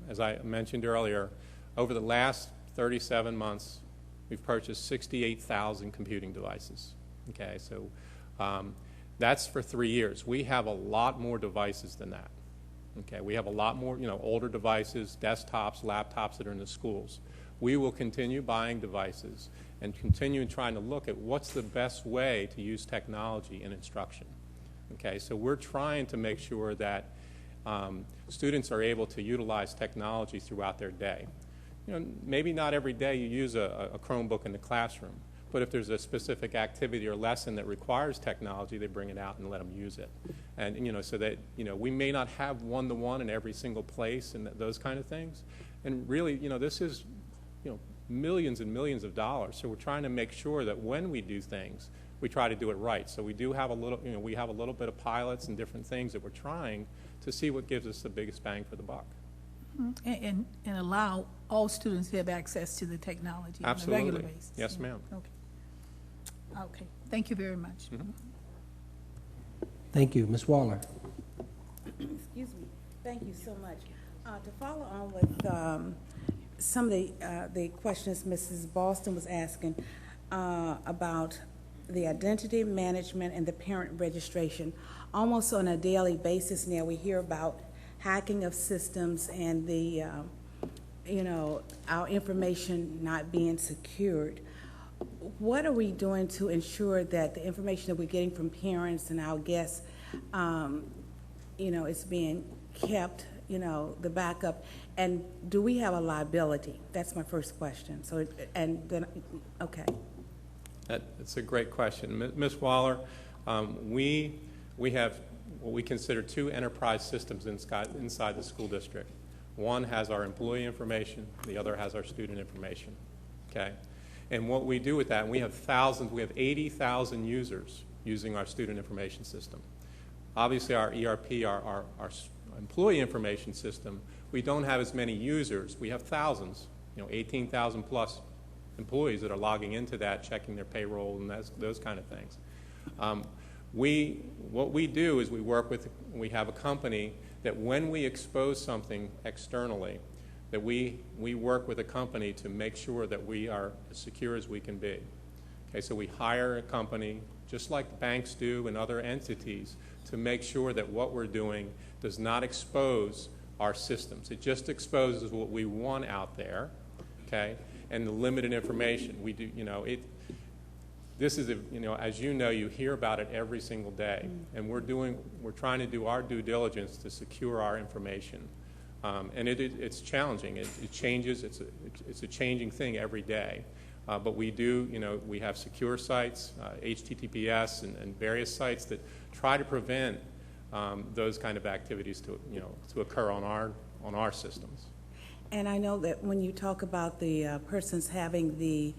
as I mentioned earlier, over the last 37 months, we've purchased 68,000 computing devices. Okay, so that's for 3 years. We have a lot more devices than that. Okay, we have a lot more, older devices, desktops, laptops that are in the schools. We will continue buying devices and continue trying to look at what's the best way to use technology in instruction. Okay, so we're trying to make sure that students are able to utilize technology throughout their day. Maybe not every day you use a Chromebook in the classroom, but if there's a specific activity or lesson that requires technology, they bring it out and let them use it. And, so that, we may not have one-to-one in every single place and those kind of things. And really, this is, millions and millions of dollars. So we're trying to make sure that when we do things, we try to do it right. So we do have a little, we have a little bit of pilots and different things that we're trying to see what gives us the biggest bang for the buck.
And allow all students to have access to the technology
Absolutely.
on a regular basis?
Yes, ma'am.
Okay, thank you very much.
Mm-hmm.
Thank you. Ms. Waller.
Excuse me. Thank you so much. To follow on with some of the questions Mrs. Boston was asking about the identity management and the parent registration, almost on a daily basis now we hear about hacking of systems and the, our information not being secured. What are we doing to ensure that the information that we're getting from parents and our guests, is being kept, the backup? And do we have a liability? That's my first question. So, and then, okay.
That's a great question. Ms. Waller, we have what we consider 2 enterprise systems inside the school district. One has our employee information, the other has our student information, okay? And what we do with that, and we have 80,000 users using our student information system. Obviously our ERP, our employee information system, we don't have as many users. We have thousands, 18,000 plus employees that are logging into that, checking their payroll and those kind of things. What we do is we have a company that when we expose something externally, that we work with a company to make sure that we are as secure as we can be. Okay, so we hire a company, just like banks do and other entities, to make sure that what we're doing does not expose our systems. It just exposes what we want out there, okay, and the limited information. We do, this is, as you hear about it every single day, and we're trying to do our due diligence to secure our information. And it's challenging. It changes. It's a changing thing every day. But we do, we have secure sites, HTTPS, and various sites that try to prevent those kind of activities to occur on our systems.
And I know that when you talk about the persons having the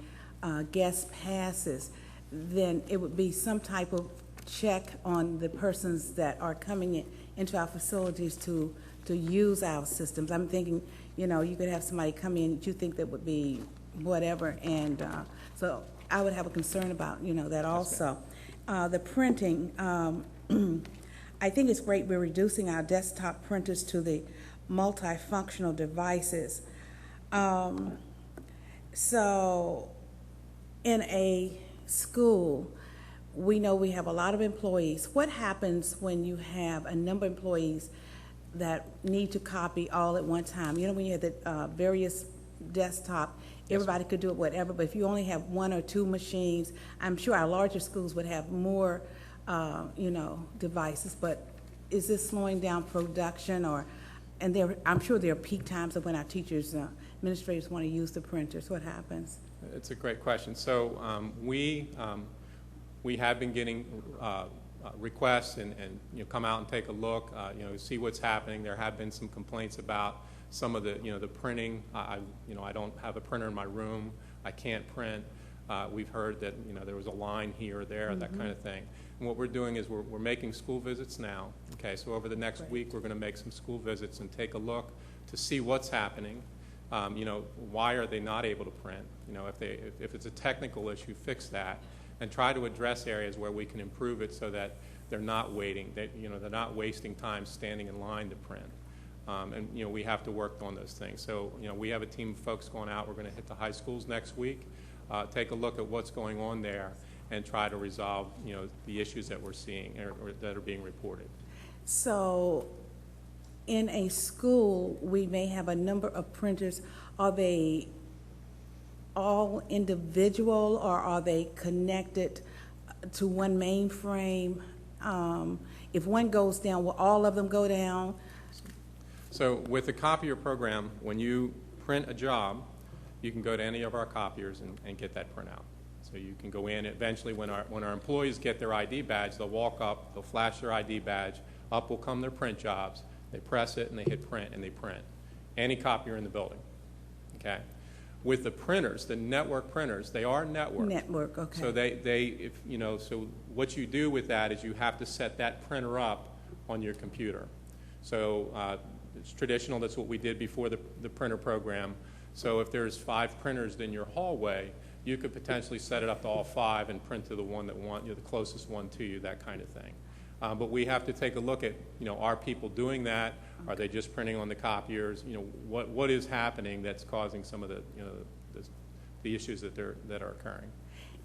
guest passes, then it would be some type of check on the persons that are coming into our facilities to use our systems. I'm thinking, you could have somebody come in that you think that would be whatever, and so I would have a concern about, that also. The printing, I think it's great we're reducing our desktop printers to the multifunctional devices. So in a school, we know we have a lot of employees. What happens when you have a number of employees that need to copy all at one time? When you have the various desktop, everybody could do it, whatever, but if you only have 1 or 2 machines, I'm sure our larger schools would have more, devices, but is this slowing down production? I'm sure there are peak times of when our teachers, administrators want to use the printers. What happens?
It's a great question. So we have been getting requests and come out and take a look, see what's happening. There have been some complaints about some of the the printing. I don't have a printer in my room. I can't print. We've heard that there was a line here or there, that kind of thing. And what we're doing is we're making school visits now. Okay, so over the next week we're going to make some school visits and take a look to see what's happening. Why are they not able to print? If it's a technical issue, fix that, and try to address areas where we can improve it so that they're not waiting. They're not wasting time standing in line to print. And we have to work on those things. So we have a team of folks going out. We're going to hit the high schools next week, take a look at what's going on there, and try to resolve the issues that we're seeing or that are being reported.
So in a school, we may have a number of printers. Are they all individual, or are they connected to one mainframe? If one goes down, will all of them go down?
So with the copier program, when you print a job, you can go to any of our copiers and get that printout. So you can go in. Eventually, when our employees get their ID badge, they'll walk up, they'll flash their ID badge, up will come their print jobs, they press it and they hit print and they print. Any copier in the building, okay? With the printers, the network printers, they are networked.
Network, okay.
So so what you do with that is you have to set that printer up on your computer. So it's traditional, that's what we did before the printer program. So if there's 5 printers in your hallway, you could potentially set it up to all 5 and print to the one that the closest one to you, that kind of thing. But we have to take a look at, are people doing that? Are they just printing on the copiers? What is happening that's causing some of the issues that are occurring?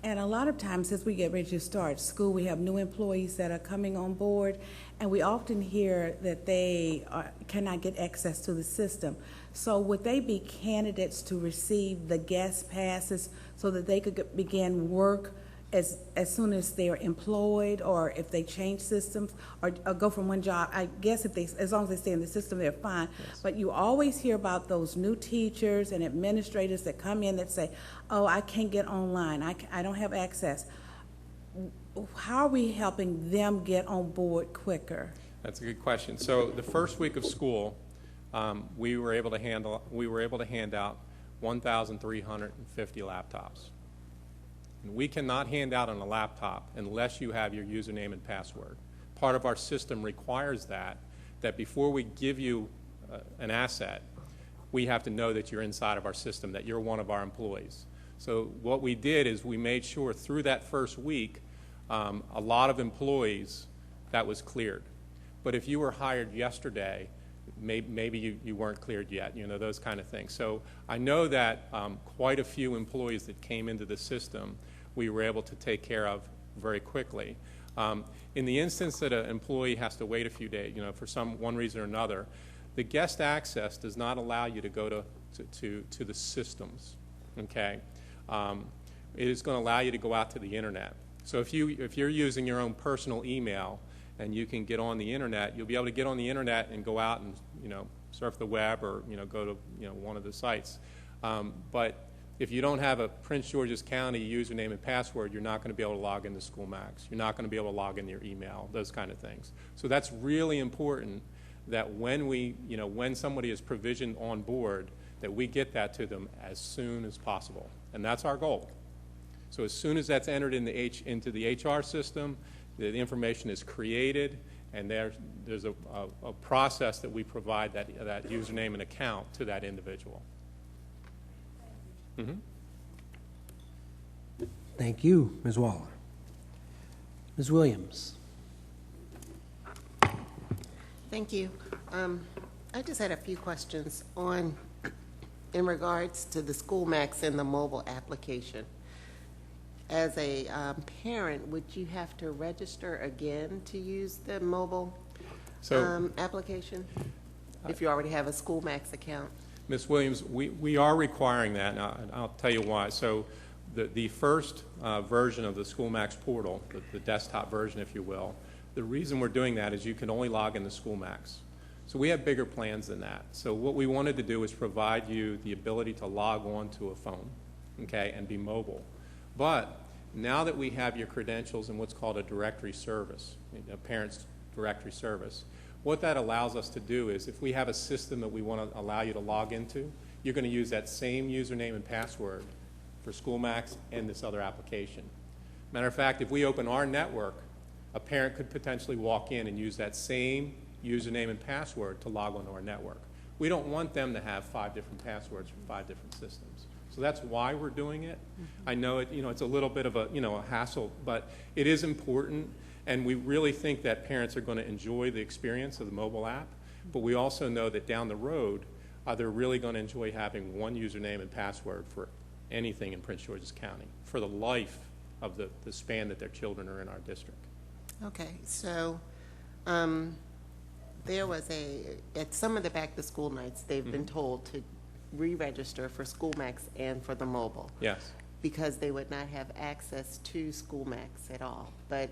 And a lot of times, as we get ready to start school, we have new employees that are coming on board, and we often hear that they cannot get access to the system. So would they be candidates to receive the guest passes so that they could begin work as soon as they're employed, or if they change systems, or go from one job? I guess as long as they stay in the system, they're fine. Yes. But you always hear about those new teachers and administrators that come in that say, oh, I can't get online, I don't have access. How are we helping them get on board quicker?
That's a good question. So the first week of school, we were able to hand out 1,350 laptops. And we cannot hand out on a laptop unless you have your username and password. Part of our system requires that before we give you an asset, we have to know that you're inside of our system, that you're one of our employees. So what we did is we made sure through that first week, a lot of employees, that was cleared. But if you were hired yesterday, maybe you weren't cleared yet, those kind of things. So I know that quite a few employees that came into the system, we were able to take care of very quickly. In the instance that an employee has to wait a few days, for one reason or another, the guest access does not allow you to go to the systems, okay? It is going to allow you to go out to the internet. So if you're using your own personal email and you can get on the internet, you'll be able to get on the internet and go out and surf the web or go to one of the sites. But if you don't have a Prince George's County username and password, you're not going to be able to log into SchoolMax. You're not going to be able to log into your email, those kind of things. So that's really important that when somebody is provisioned on board, that we get that to them as soon as possible. And that's our goal. So as soon as that's entered into the HR system, the information is created, and there's a process that we provide that username and account to that individual. Mm-hmm.
Thank you, Ms. Waller. Ms. Williams.
Thank you. I just had a few questions in regards to the SchoolMax and the mobile application. As a parent, would you have to register again to use the mobile application if you already have a SchoolMax account?
Ms. Williams, we are requiring that, and I'll tell you why. So the first version of the SchoolMax portal, the desktop version, if you will, the reason we're doing that is you can only log into SchoolMax. So we have bigger plans than that. So what we wanted to do is provide you the ability to log on to a phone, okay, and be mobile. But now that we have your credentials in what's called a directory service, a parent's directory service, what that allows us to do is if we have a system that we want to allow you to log into, you're going to use that same username and password for SchoolMax and this other application. Matter of fact, if we open our network, a parent could potentially walk in and use that same username and password to log onto our network. We don't want them to have 5 different passwords from 5 different systems. So that's why we're doing it. Mm-hmm. I know it's a little bit of a hassle, but it is important. And we really think that parents are going to enjoy the experience of the mobile app, but we also know that down the road, they're really going to enjoy having one username and password for anything in Prince George's County for the life of the span that their children are in our district.
Okay, so there was at some of the back-to-school nights, they've been told to re-register for SchoolMax and for the mobile.
Yes.
Because they would not have access to SchoolMax at all. But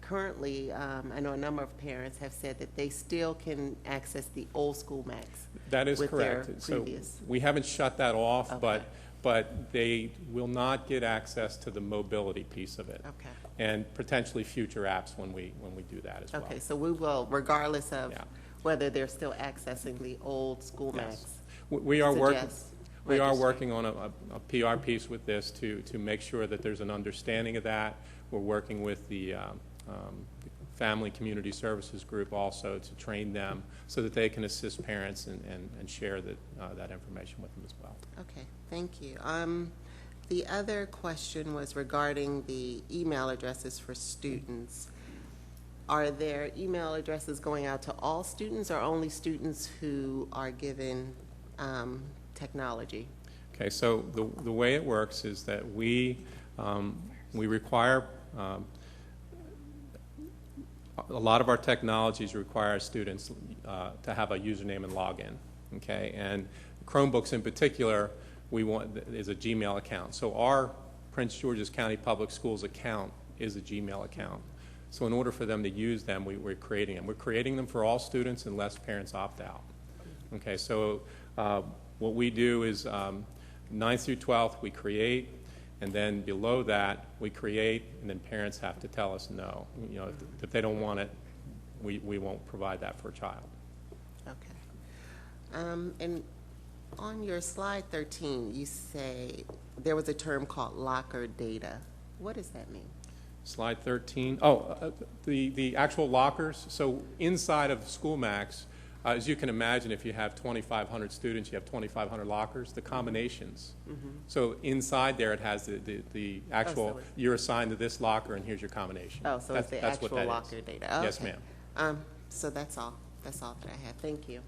currently, I know a number of parents have said that they still can access the old SchoolMax.
That is
with
correct.
their
So
previous.
we haven't shut that off,
Okay.
but they will not get access to the mobility piece of it.
Okay.
And potentially future apps when we do that as well.
Okay, so we will, regardless of
Yeah.
whether they're still accessing the old SchoolMax.
Yes. We are working.
suggest
We are
registering.
working on a PR piece with this to make sure that there's an understanding of that. We're working with the Family Community Services Group also to train them so that they can assist parents and share that information with them as well.
Okay, thank you. The other question was regarding the email addresses for students. Are there email addresses going out to all students or only students who are given technology?
Okay, so the way it works is that we require a lot of our technologies require students to have a username and login. Okay, and Chromebooks in particular, we want is a Gmail account. So our Prince George's County Public Schools account is a Gmail account. So in order for them to use them, we're creating them. We're creating them for all students unless parents opt out. Okay, so what we do is 9th through 12th we create, and then below that we create, and then parents have to tell us no. You know, if they don't want it, we won't provide that for a child.
Okay. And on your slide 13, you say there was a term called locker data. What does that mean?
Slide 13. Oh, the actual lockers. So inside of SchoolMax, as you can imagine, if you have 2,500 students, you have 2,500 lockers, the combinations. So inside there it has the actual,
so
you're assigned to this locker and here's your combination.
Oh, so it's the
That's what
actual
that
locker
is.
data. Okay.
Yes, ma'am.
So that's all. That's all that I have. Thank you.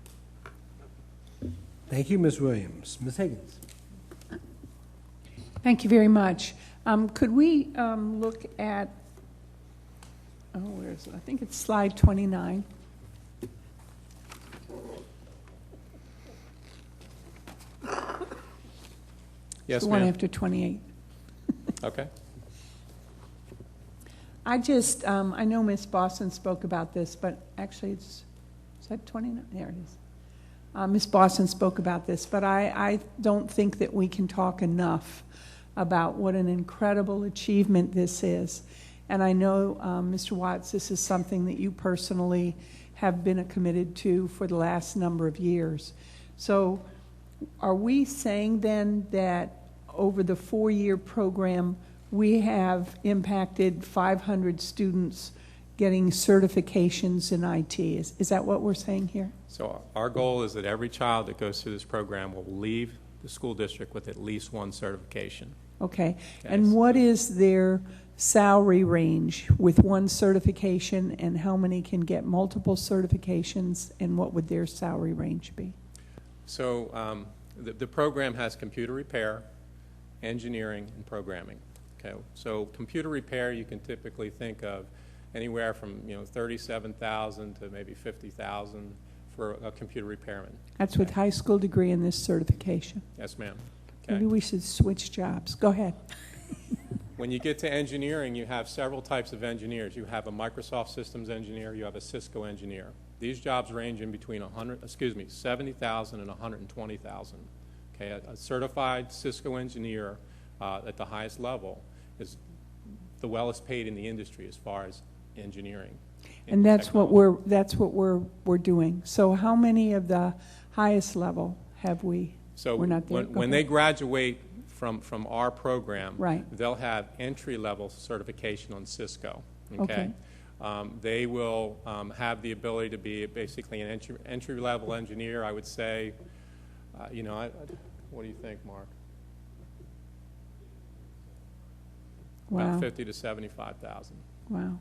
Thank you, Ms. Williams. Ms. Higgins.
Thank you very much. Could we look at, where is it? I think it's slide 29.
Yes,
The one
ma'am.
after 28.
Okay.
I just, I know Ms. Boston spoke about this, but actually is that 29? There it is. Ms. Boston spoke about this, but I don't think that we can talk enough about what an incredible achievement this is. And I know, Mr. Watts, this is something that you personally have been committed to for the last number of years. So are we saying then that over the 4-year program, we have impacted 500 students getting certifications in IT? Is that what we're saying here?
So our goal is that every child that goes through this program will leave the school district with at least one certification.
Okay. And what is their salary range with one certification, and how many can get multiple certifications, and what would their salary range be?
So the program has computer repair, engineering, and programming. Okay, so computer repair you can typically think of anywhere from $37,000 to maybe $50,000 for a computer repairman.
That's with high school degree and this certification.
Yes, ma'am.
Maybe we should switch jobs. Go ahead.
When you get to engineering, you have several types of engineers. You have a Microsoft Systems engineer, you have a Cisco engineer. These jobs range in between $70,000 and $120,000. Okay, a certified Cisco engineer at the highest level is the wellest paid in the industry as far as engineering.
And that's what we're doing. So how many of the highest level have we?
So
we're not there.
when they graduate from our program,
right,
they'll have entry-level certification on Cisco.
Okay.
They will have the ability to be basically an entry-level engineer. I would say, what do you think, Mark?
Wow.
About $50,000 to $75,000.
Wow.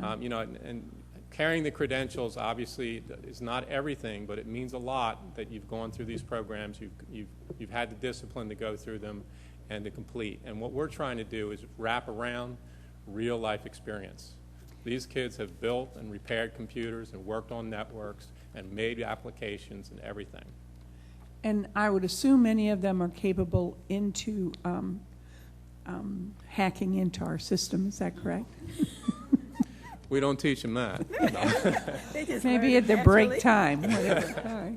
Wow.
You know, and carrying the credentials obviously is not everything, but it means a lot that you've gone through these programs, you've had the discipline to go through them and to complete. And what we're trying to do is wrap around real life experience. These kids have built and repaired computers and worked on networks and made applications and everything.
And I would assume many of them are capable into hacking into our system. Is that correct?
We don't teach them that.
Maybe at their break time. Whatever.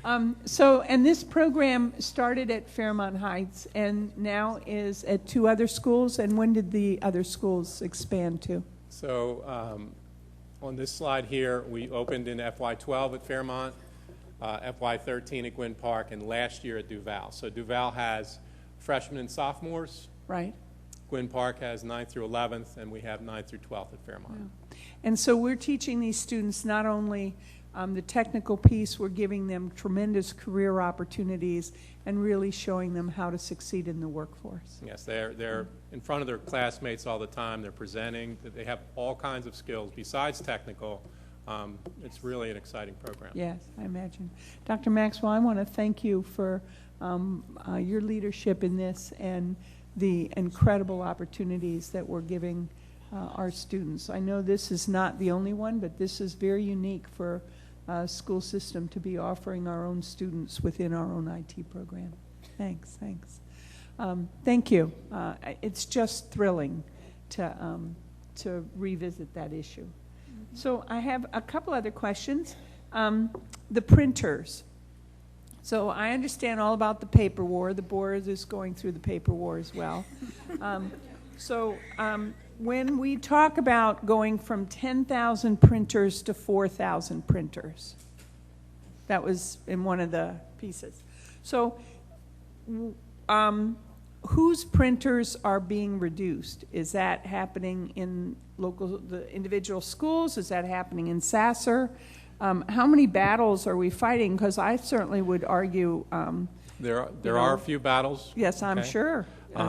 All right. And this program started at Fairmont Heights and now is at 2 other schools. And when did the other schools expand to?
So on this slide here, we opened in FY12 at Fairmont, FY13 at Gwynn Park, and last year at Duval. So Duval has freshmen and sophomores.
Right.
Gwynn Park has 9th through 11th, and we have 9th through 12th at Fairmont.
Yeah. And so we're teaching these students not only the technical piece, we're giving them tremendous career opportunities and really showing them how to succeed in the workforce.
Yes, they're in front of their classmates all the time. They're presenting. They have all kinds of skills besides technical. It's really an exciting program.
Yes, I imagine. Dr. Maxwell, I want to thank you for your leadership in this and the incredible opportunities that we're giving our students. I know this is not the only one, but this is very unique for a school system to be offering our own students within our own IT program. Thanks. Thank you. It's just thrilling to revisit that issue. So I have a couple other questions. The printers. So I understand all about the paper war. The board is going through the paper war as well. When we talk about going from 10,000 printers to 4,000 printers, that was in one of the pieces. So whose printers are being reduced? Is that happening in the individual schools? Is that happening in Sasser? How many battles are we fighting? Because I certainly would argue
there are a few battles.
Yes, I'm
okay?
sure.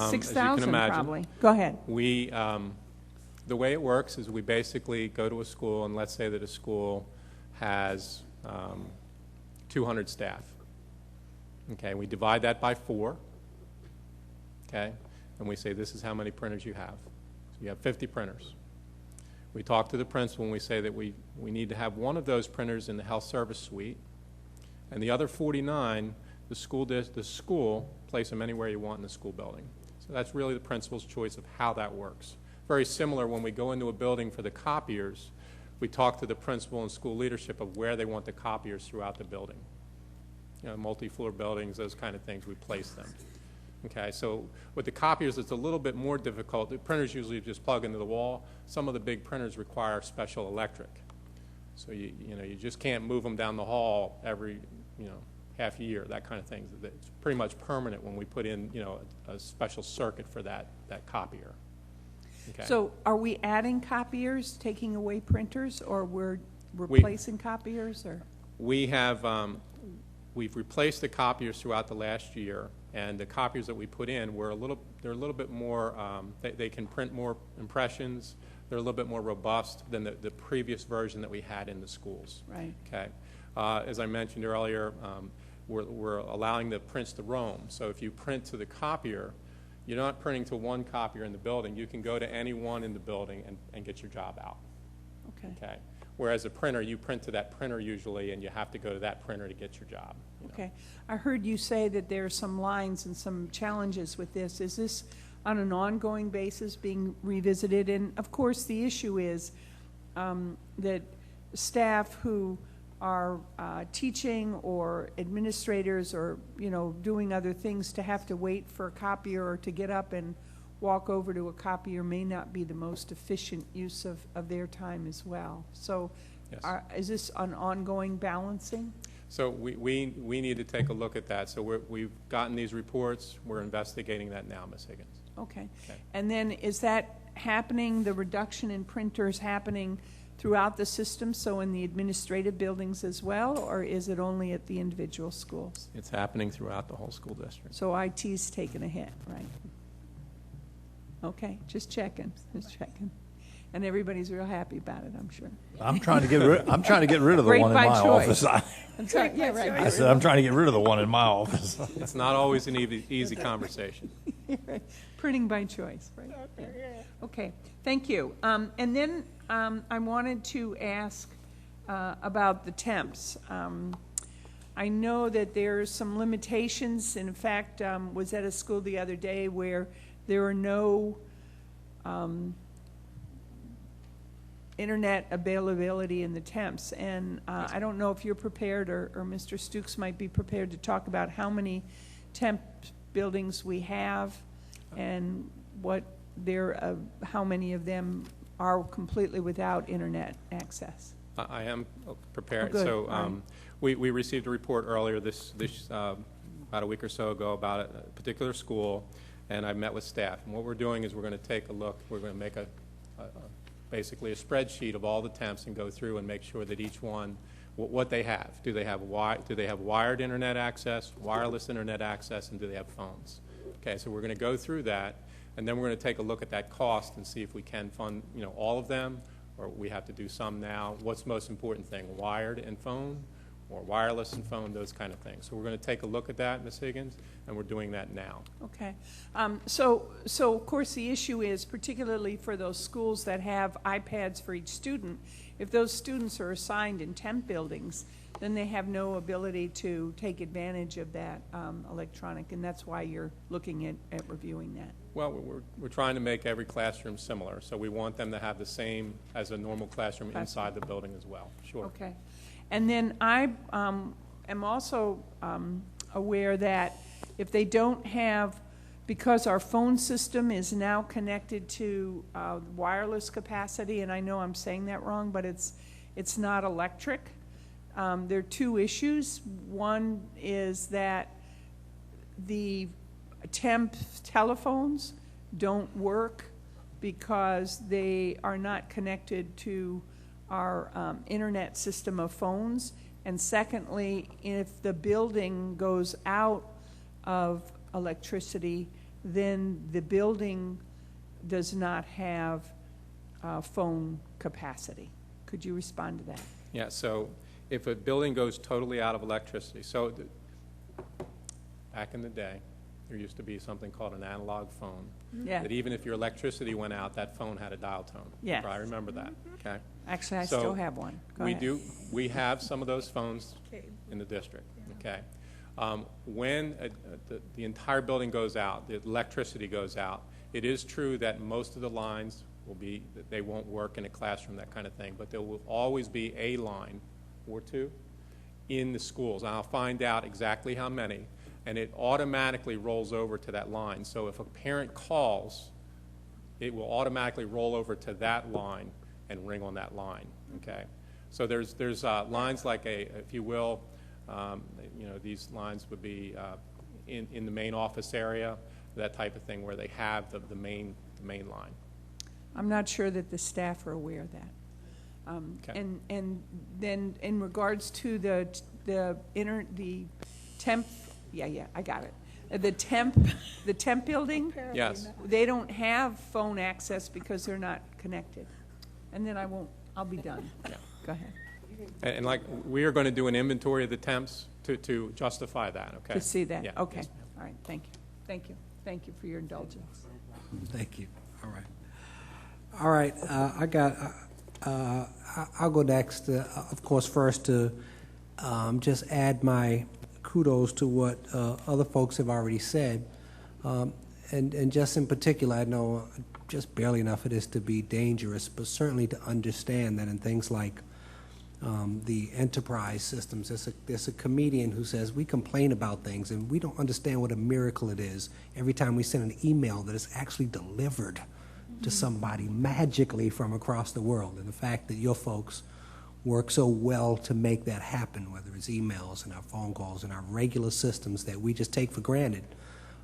6,000 probably. Go ahead.
We, the way it works is we basically go to a school, and let's say that a school has 200 staff. Okay, we divide that by 4. Okay, and we say this is how many printers you have. So you have 50 printers. We talk to the principal and we say that we need to have one of those printers in the health service suite, and the other 49, the school place them anywhere you want in the school building. So that's really the principal's choice of how that works. Very similar when we go into a building for the copiers, we talk to the principal and school leadership of where they want the copiers throughout the building. You know, multi-floor buildings, those kind of things, we place them. Okay, so with the copiers, it's a little bit more difficult. The printers usually just plug into the wall. Some of the big printers require special electric. So you just can't move them down the hall every, half a year, that kind of thing. It's pretty much permanent when we put in, a special circuit for that copier. Okay.
So are we adding copiers, taking away printers, or we're replacing copiers? Or
we have, we've replaced the copiers throughout the last year, and the copiers that we put in they're a little bit more, they can print more impressions. They're a little bit more robust than the previous version that we had in the schools.
Right.
Okay. As I mentioned earlier, we're allowing the prints to roam. So if you print to the copier, you're not printing to one copier in the building. You can go to any one in the building and get your job out.
Okay.
Okay. Whereas a printer, you print to that printer usually, and you have to go to that printer to get your job.
Okay. I heard you say that there are some lines and some challenges with this. Is this on an ongoing basis being revisited? And of course, the issue is that staff who are teaching or administrators or doing other things to have to wait for a copier or to get up and walk over to a copier may not be the most efficient use of their time as well. So
Yes.
Is this an ongoing balancing?
So we need to take a look at that. So we've gotten these reports. We're investigating that now, Ms. Higgins.
Okay. And then is that happening, the reduction in printers happening throughout the system, so in the administrative buildings as well, or is it only at the individual schools?
It's happening throughout the whole school district.
So IT's taken a hit, right? Okay, just checking.
and everybody's real happy about it, I'm sure.
I'm trying to get rid of the
Great
one in
by
my
choice.
office.
I'm sorry, yeah, right.
I said, I'm trying to get rid of the one in my office.
It's not always an easy conversation.
Printing by choice, right? Yeah. Okay, thank you. And then I wanted to ask about the temps. I know that there's some limitations. In fact, was at a school the other day where there are no internet availability in the temps. And I don't know if you're prepared or Mr. Stukes might be prepared to talk about how many temp buildings we have and what how many of them are completely without internet access.
I am prepared.
Oh, good.
So
All right.
we received a report earlier this about a week or so ago about a particular school, and I met with staff. And what we're doing is we're going to take a look. We're going to make basically a spreadsheet of all the temps and go through and make sure that each one, what they have. Do they have wired internet access, wireless internet access, and do they have phones? Okay, so we're going to go through that, and then we're going to take a look at that cost and see if we can fund, all of them, or we have to do some now. What's the most important thing, wired and phone, or wireless and phone, those kind of things. So we're going to take a look at that, Ms. Higgins, and we're doing that now.
Okay. So of course the issue is, particularly for those schools that have iPads for each student, if those students are assigned in temp buildings, then they have no ability to take advantage of that electronic, and that's why you're looking at reviewing that.
Well, we're trying to make every classroom similar, so we want them to have the same as a normal classroom inside the building as well. Sure.
Okay. And then I am also aware that if they don't have, because our phone system is now connected to wireless capacity, and I know I'm saying that wrong, but it's not electric. There are two issues. One is that the temp telephones don't work because they are not connected to our internet system of phones. And secondly, if the building goes out of electricity, then the building does not have phone capacity. Could you respond to that?
Yeah, so if a building goes totally out of electricity, so back in the day, there used to be something called an analog phone.
Yeah.
That even if your electricity went out, that phone had a dial tone.
Yeah.
I remember that, okay?
Actually, I
So
still have one. Go ahead.
We have some of those phones in the district, okay? When the entire building goes out, the electricity goes out, it is true that most of the lines they won't work in a classroom, that kind of thing, but there will always be a line or two in the schools. And I'll find out exactly how many, and it automatically rolls over to that line. So if a parent calls, it will automatically roll over to that line and ring on that line, okay? So there's lines like if you will, these lines would be in the main office area, that type of thing, where they have the main line.
I'm not sure that the staff are aware of that.
Okay.
And then in regards to the temp, I got it. The temp building?
Yes.
They don't have phone access because they're not connected. And then I'll be done.
Yeah.
Go ahead.
And like, we are going to do an inventory of the temps to justify that, okay?
To see that?
Yeah.
Okay.
Yes, ma'am.
All right, thank you. Thank you. Thank you for your indulgence.
Thank you. All right. All right, I'll go next. Of course, first to just add my kudos to what other folks have already said. And just in particular, I know just barely enough of this to be dangerous, but certainly to understand that in things like the enterprise systems, there's a comedian who says we complain about things and we don't understand what a miracle it is every time we send an email that is actually delivered to somebody magically from across the world. And the fact that your folks work so well to make that happen, whether it's emails and our phone calls and our regular systems that we just take for granted,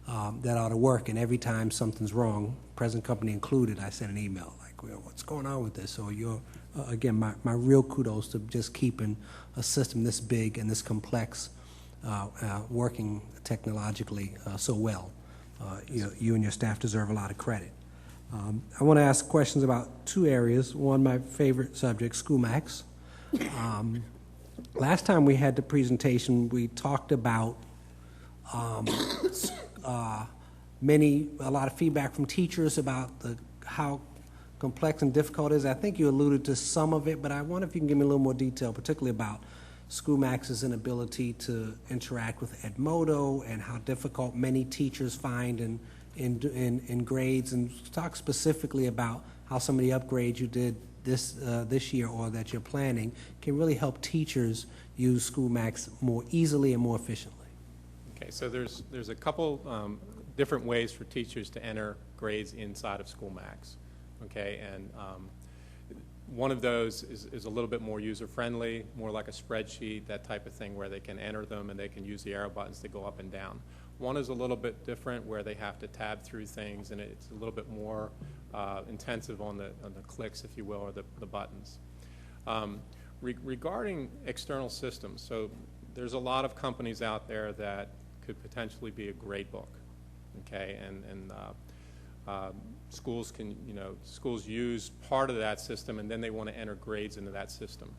that ought to work. And every time something's wrong, present company included, I send an email like, well, what's going on with this? So again, my real kudos to just keeping a system this big and this complex working technologically so well. You and your staff deserve a lot of credit. I want to ask questions about two areas. One, my favorite subject, SchoolMax. Last time we had the presentation, we talked about a lot of feedback from teachers about how complex and difficult it is. I think you alluded to some of it, but I wonder if you can give me a little more detail, particularly about SchoolMax's inability to interact with Edmodo and how difficult many teachers find in grades, and talk specifically about how some of the upgrades you did this year or that you're planning can really help teachers use SchoolMax more easily and more efficiently.
Okay, so there's a couple different ways for teachers to enter grades inside of SchoolMax. Okay, and one of those is a little bit more user-friendly, more like a spreadsheet, that type of thing, where they can enter them and they can use the arrow buttons to go up and down. One is a little bit different, where they have to tab through things, and it's a little bit more intensive on the clicks, if you will, or the buttons. Regarding external systems, so there's a lot of companies out there that could potentially be a grade book, okay, and schools can, schools use part of that system, and then they want to enter grades into that system.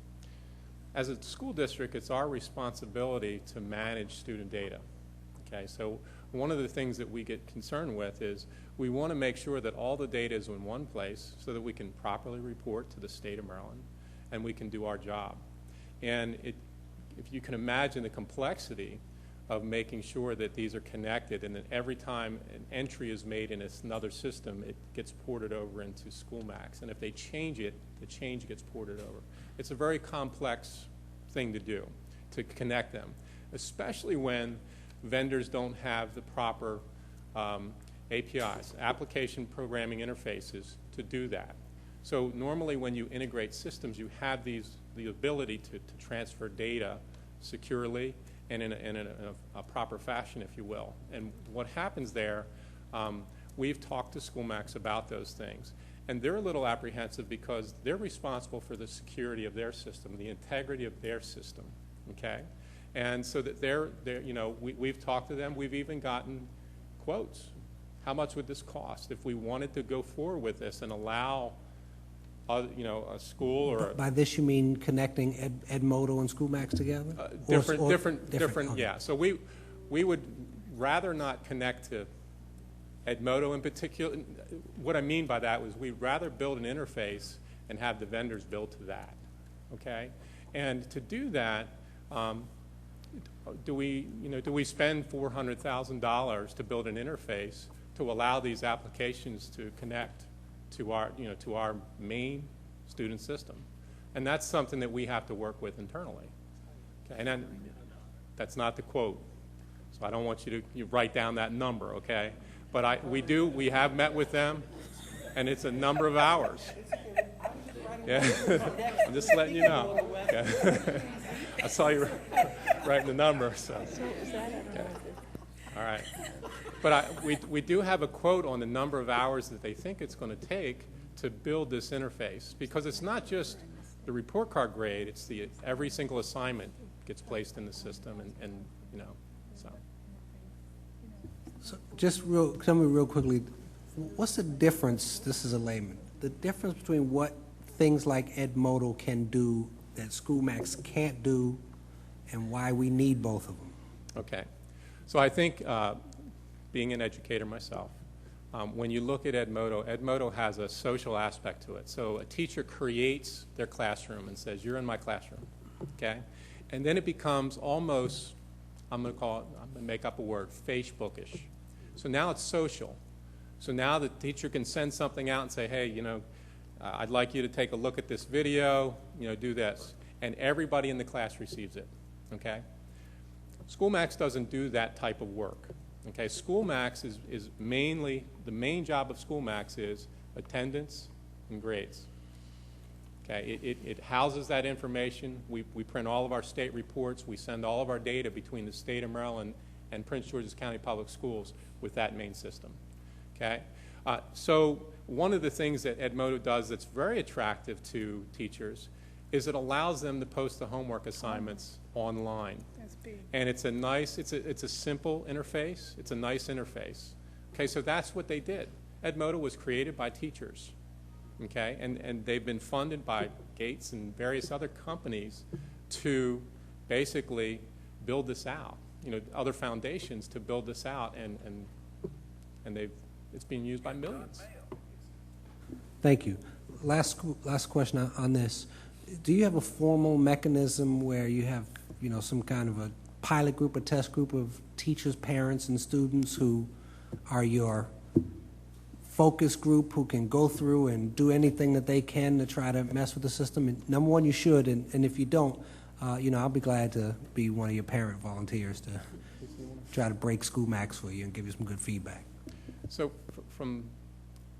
As a school district, it's our responsibility to manage student data. Okay, so one of the things that we get concerned with is we want to make sure that all the data is in one place so that we can properly report to the state of Maryland and we can do our job. And if you can imagine the complexity of making sure that these are connected, and that every time an entry is made in another system, it gets ported over into SchoolMax. And if they change it, the change gets ported over. It's a very complex thing to do, to connect them, especially when vendors don't have the proper APIs, application programming interfaces, to do that. So normally when you integrate systems, you have the ability to transfer data securely and in a proper fashion, if you will. And what happens there, we've talked to SchoolMax about those things. And they're a little apprehensive because they're responsible for the security of their system, the integrity of their system, okay? And so that we've talked to them. We've even gotten quotes. How much would this cost if we wanted to go forward with this and allow, a school or
By this you mean connecting Edmodo and SchoolMax together?
Different.
Okay.
Yeah. So we would rather not connect to Edmodo in particular. What I mean by that was we'd rather build an interface and have the vendors build to that. Okay. And to do that, do we spend $400,000 to build an interface to allow these applications to connect to our main student system? And that's something that we have to work with internally. Okay, and then that's not the quote, so I don't want you to write down that number, okay? But we have met with them, and it's a number of hours. Yeah, I'm just letting you know. Okay. I saw you writing the number, so. Okay. All right. But we do have a quote on the number of hours that they think it's going to take to build this interface, because it's not just the report card grade, it's every single assignment gets placed in the system, and so.
So just tell me real quickly, what's the difference, this is a layman, the difference between what things like Edmodo can do that SchoolMax can't do, and why we need both of them?
Okay. So I think, being an educator myself, when you look at Edmodo has a social aspect to it. So a teacher creates their classroom and says, you're in my classroom, okay? And then it becomes almost, I'm going to make up a word, Facebookish. So now it's social. So now the teacher can send something out and say, hey, I'd like you to take a look at this video, do this. And everybody in the class receives it, okay? SchoolMax doesn't do that type of work. Okay, SchoolMax is mainly, the main job of SchoolMax is attendance and grades. Okay, it houses that information. We print all of our state reports. We send all of our data between the state of Maryland and Prince George's County Public Schools with that main system. Okay, so one of the things that Edmodo does that's very attractive to teachers is it allows them to post the homework assignments online.
That's big.
And it's a simple interface. It's a nice interface. Okay, so that's what they did. Edmodo was created by teachers, okay? And they've been funded by Gates and various other companies to basically build this out, other foundations to build this out, and it's being used by millions.
Thank you. Last question on this. Do you have a formal mechanism where you have, some kind of a pilot group, a test group of teachers, parents, and students who are your focus group, who can go through and do anything that they can to try to mess with the system? And number one, you should, and if you don't, I'll be glad to be one of your parent volunteers to try to break SchoolMax for you and give you some good feedback.
So from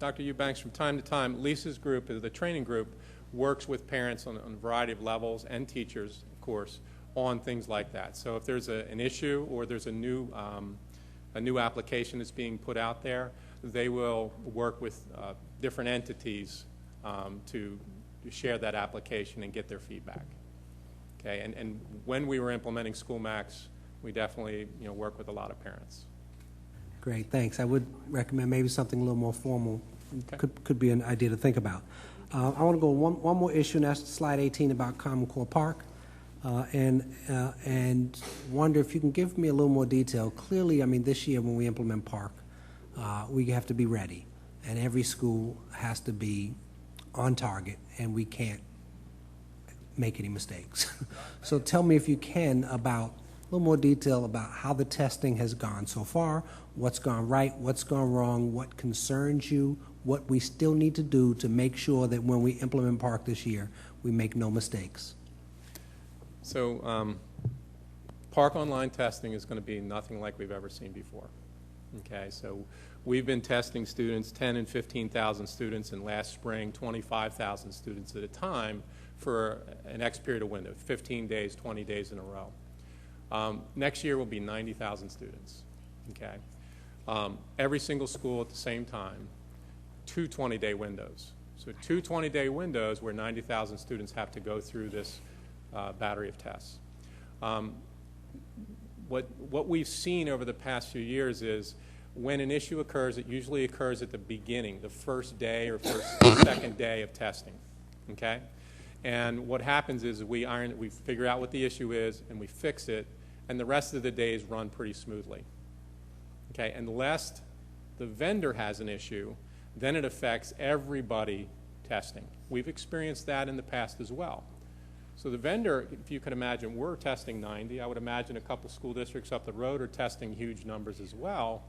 Dr. Eubanks, from time to time, Lisa's group, the training group, works with parents on a variety of levels, and teachers, of course, on things like that. So if there's an issue or there's a new application that's being put out there, they will work with different entities to share that application and get their feedback. Okay, and when we were implementing SchoolMax, we definitely work with a lot of parents.
Great, thanks. I would recommend maybe something a little more formal.
Okay.
Could be an idea to think about. I want to go one more issue, and that's slide 18 about Common Core Park, and wonder if you can give me a little more detail. Clearly, this year when we implement Park, we have to be ready, and every school has to be on target, and we can't make any mistakes. So tell me, if you can, about a little more detail about how the testing has gone so far, what's gone right, what's gone wrong, what concerns you, what we still need to do to make sure that when we implement Park this year, we make no mistakes.
So Park online testing is going to be nothing like we've ever seen before. Okay, so we've been testing students, 10 and 15,000 students, and last spring 25,000 students at a time for an X period of window, 15 days, 20 days in a row. Next year will be 90,000 students. Okay, every single school at the same time, 2 20-day windows. So 2 20-day windows where 90,000 students have to go through this battery of tests. What we've seen over the past few years is when an issue occurs, it usually occurs at the beginning, the first day or second day of testing. Okay, and what happens is we figure out what the issue is and we fix it, and the rest of the days run pretty smoothly. Okay, unless the vendor has an issue, then it affects everybody testing. We've experienced that in the past as well. So the vendor, if you can imagine, we're testing 90. I would imagine a couple school districts up the road are testing huge numbers as well,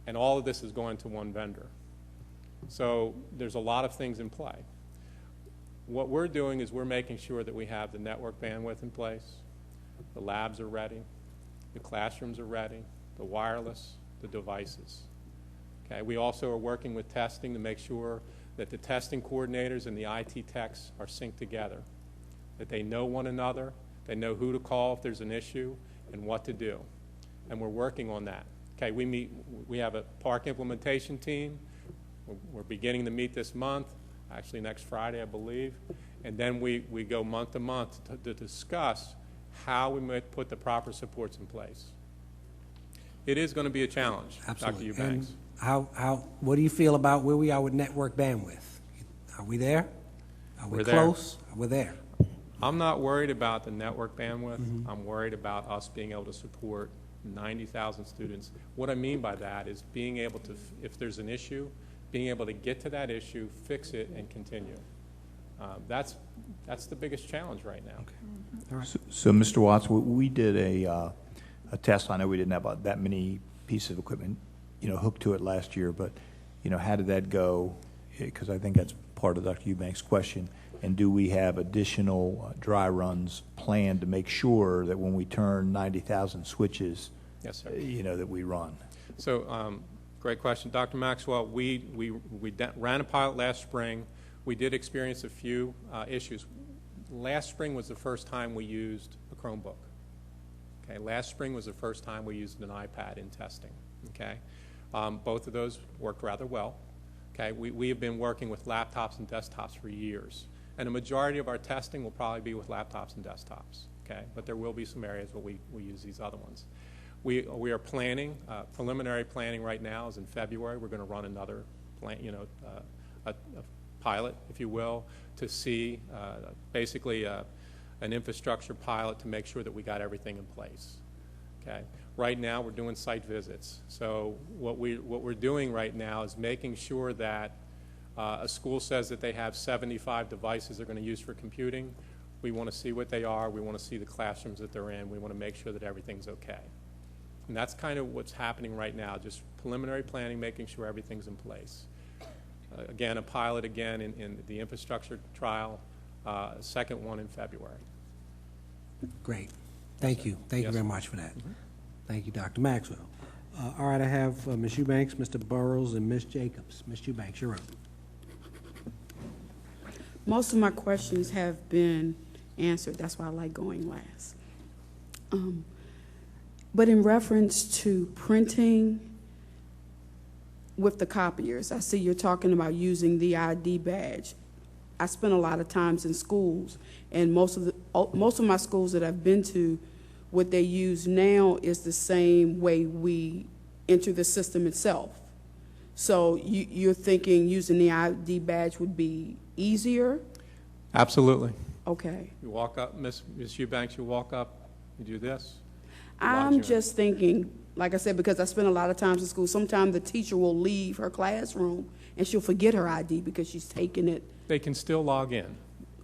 and all of this is going to one vendor. So there's a lot of things in play. What we're doing is we're making sure that we have the network bandwidth in place, the labs are ready, the classrooms are ready, the wireless, the devices. Okay, we also are working with testing to make sure that the testing coordinators and the IT techs are synced together, that they know one another, they know who to call if there's an issue, and what to do. And we're working on that. Okay, we have a Park implementation team. We're beginning to meet this month, actually next Friday, I believe. And then we go month to month to discuss how we might put the proper supports in place. It is going to be a challenge,
Absolutely.
Dr. Eubanks.
And what do you feel about where we are with network bandwidth? Are we there? Are we
We're
close? We're there.
I'm not worried about the network bandwidth. I'm worried about us being able to support 90,000 students. What I mean by that is being able to, if there's an issue, being able to get to that issue, fix it, and continue. That's the biggest challenge right now.
Okay. All right.
So Mr. Watts, we did a test. I know we didn't have that many pieces of equipment, hooked to it last year, but, how did that go? Because I think that's part of Dr. Eubanks' question. And do we have additional dry runs planned to make sure that when we turn 90,000 switches,
Yes, sir.
That we run?
So, great question. Dr. Maxwell, we ran a pilot last spring. We did experience a few issues. Last spring was the first time we used a Chromebook. Okay, last spring was the first time we used an iPad in testing. Okay, both of those worked rather well. Okay, we have been working with laptops and desktops for years, and a majority of our testing will probably be with laptops and desktops. Okay, but there will be some areas where we use these other ones. We are planning, preliminary planning right now is in February. We're going to run another a pilot, if you will, to see basically an infrastructure pilot to make sure that we got everything in place. Okay. Right now, we're doing site visits. So what we're doing right now is making sure that a school says that they have 75 devices they're going to use for computing. We want to see what they are. We want to see the classrooms that they're in. We want to make sure that everything's okay. And that's kind of what's happening right now, just preliminary planning, making sure everything's in place. Again, a pilot again in the infrastructure trial, a second one in February.
Great. Thank you. Thank you very much for that. Thank you, Dr. Maxwell. All right, I have Ms. Eubanks, Mr. Burrows, and Ms. Jacobs. Ms. Eubanks, you're up.
Most of my questions have been answered. That's why I like going last. But in reference to printing with the copiers, I see you're talking about using the ID badge. I spent a lot of times in schools, and most of my schools that I've been to, what they use now is the same way we enter the system itself. So you're thinking using the ID badge would be easier?
Absolutely.
Okay.
You walk up, Ms. Eubanks, you walk up, you do this.
I'm just thinking, like I said, because I spend a lot of times in school, sometimes the teacher will leave her classroom and she'll forget her ID because she's taking it.
They can still log in.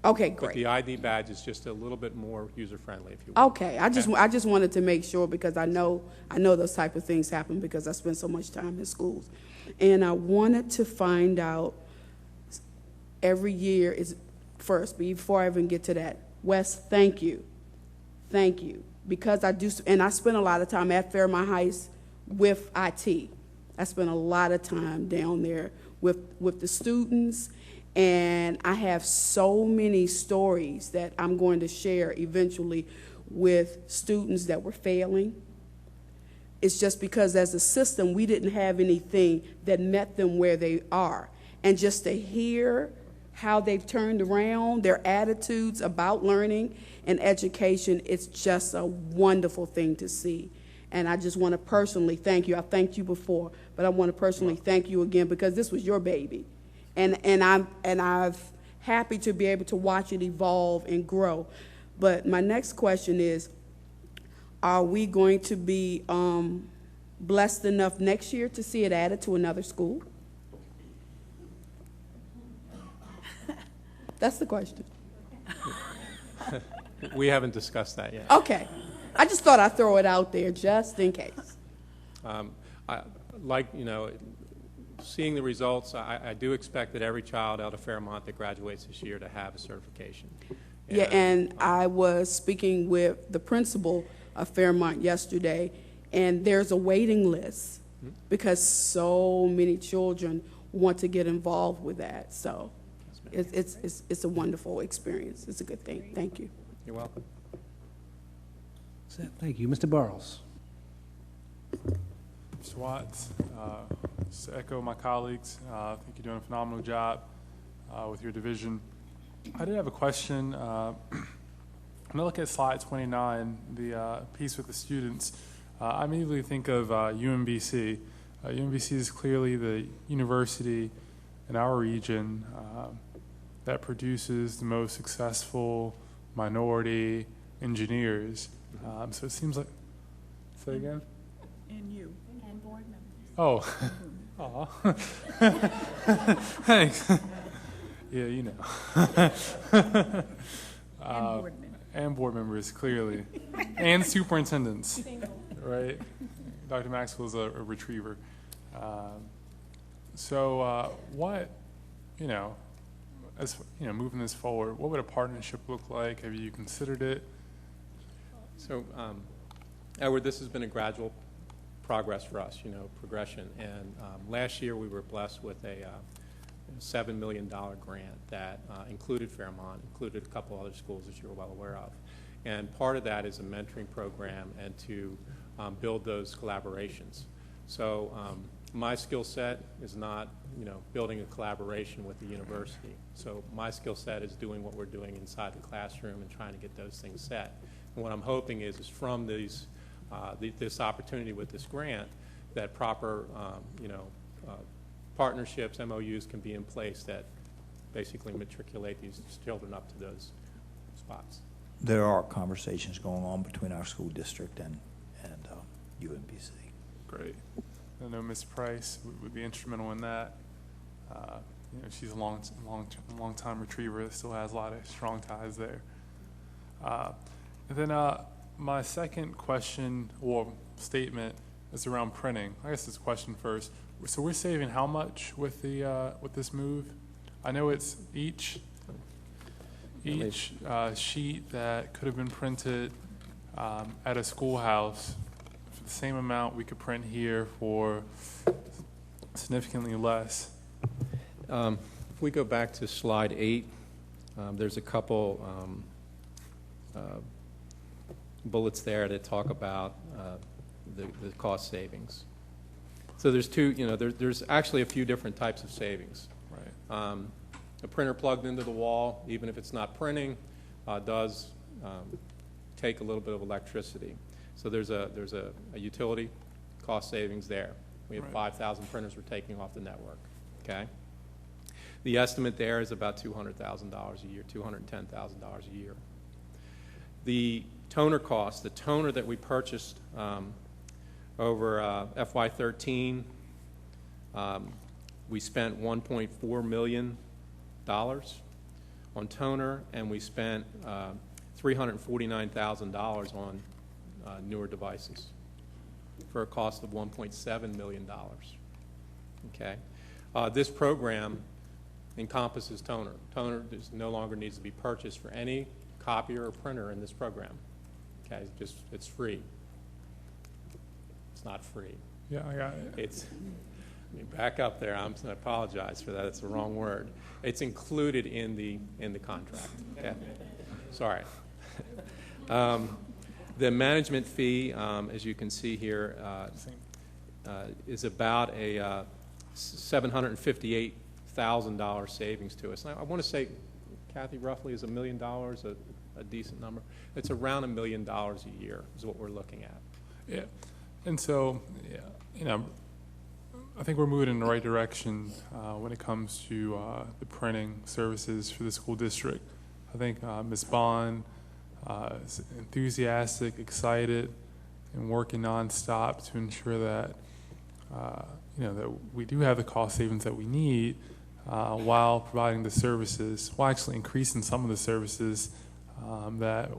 Okay,
But
great.
the ID badge is just a little bit more user-friendly, if you will.
Okay, I just wanted to make sure because I know those type of things happen because I spend so much time in schools. And I wanted to find out every year is first, before I even get to that. Wes, thank you. Thank you. Because I do, and I spend a lot of time at Fairmont Heights with IT. I spend a lot of time down there with the students, and I have so many stories that I'm going to share eventually with students that were failing. It's just because as a system, we didn't have anything that met them where they are. And just to hear how they've turned around, their attitudes about learning and education, it's just a wonderful thing to see. And I just want to personally thank you. I thanked you before, but I want to personally thank you again because this was your baby. And I'm happy to be able to watch it evolve and grow. But my next question is, are we going to be blessed enough next year to see it added to another school? That's the question.
We haven't discussed that yet.
Okay. I just thought I'd throw it out there just in case.
Seeing the results, I do expect that every child out of Fairmont that graduates this year to have a certification.
Yeah, and I was speaking with the principal of Fairmont yesterday, and there's a waiting list because so many children want to get involved with that. So it's a wonderful experience. It's a good thing. Thank you.
You're welcome.
Thank you. Mr. Burrows.
Mr. Watts, just to echo my colleagues, I think you're doing a phenomenal job with your division. I did have a question. When I look at slide 29, the piece with the students, I immediately think of UMBC. UMBC is clearly the university in our region that produces the most successful minority engineers. So it seems like, say again?
And you. And board members.
Oh, aw. Thanks. Yeah, you know.
And board members.
And board members, clearly. And superintendents, right? Dr. Maxwell's a retriever. What, as moving this forward, what would a partnership look like? Have you considered it?
So, Edward, this has been a gradual progress for us, progression. And last year we were blessed with a $7 million grant that included Fairmont, included a couple other schools that you're well aware of. And part of that is a mentoring program and to build those collaborations. So my skill set is not, building a collaboration with the university. So my skill set is doing what we're doing inside the classroom and trying to get those things set. And what I'm hoping is from these this opportunity with this grant, that proper, partnerships, MOUs can be in place that basically matriculate these children up to those spots.
There are conversations going on between our school district and UMBC.
Great. I know Ms. Price would be instrumental in that. She's a long time retriever that still has a lot of strong ties there. And then my second question or statement is around printing. I guess this question first. So we're saving how much with the with this move? I know it's each sheet that could have been printed at a schoolhouse for the same amount we could print here for significantly less.
If we go back to slide 8, there's a couple bullets there that talk about the cost savings. So there's there's actually a few different types of savings.
Right.
A printer plugged into the wall, even if it's not printing, does take a little bit of electricity. So there's a utility cost savings there. We have 5,000 printers we're taking off the network. Okay. The estimate there is about $200,000 a year, $210,000 a year. The toner cost, the toner that we purchased over FY13, we spent $1.4 million on toner, and we spent $349,000 on newer devices for a cost of $1.7 million. Okay, this program encompasses toner. Toner no longer needs to be purchased for any copier or printer in this program. Okay, it's free. It's not free.
Yeah, I got it.
Let me back up there. I apologize for that. It's the wrong word. It's included in the contract. Okay, sorry. The management fee, as you can see here, is about a $758,000 savings to us. I want to say, Kathy, roughly is $1 million a decent number? It's around $1 million a year is what we're looking at.
Yeah, and so I think we're moving in the right direction when it comes to the printing services for the school district. I think Ms. Bond is enthusiastic, excited, and working nonstop to ensure that that we do have the cost savings that we need while providing the services, while actually increasing some of the services that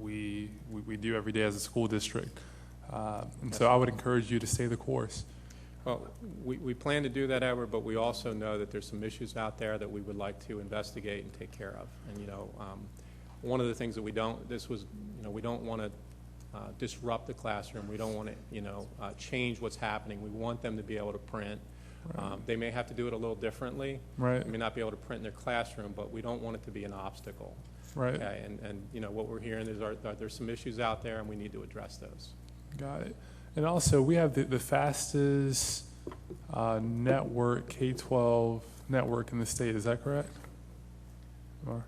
we do every day as a school district. And so I would encourage you to stay the course.
Well, we plan to do that, Edward, but we also know that there's some issues out there that we would like to investigate and take care of. And one of the things that we don't want to disrupt the classroom. We don't want to change what's happening. We want them to be able to print. Right. They may have to do it a little differently. Right. They may not be able to print in their classroom, but we don't want it to be an obstacle. Right. Okay? And what we're hearing is there's some issues out there, and we need to address those.
Got it. And also, we have the fastest network, K-12 network in the state. Is that correct? Or?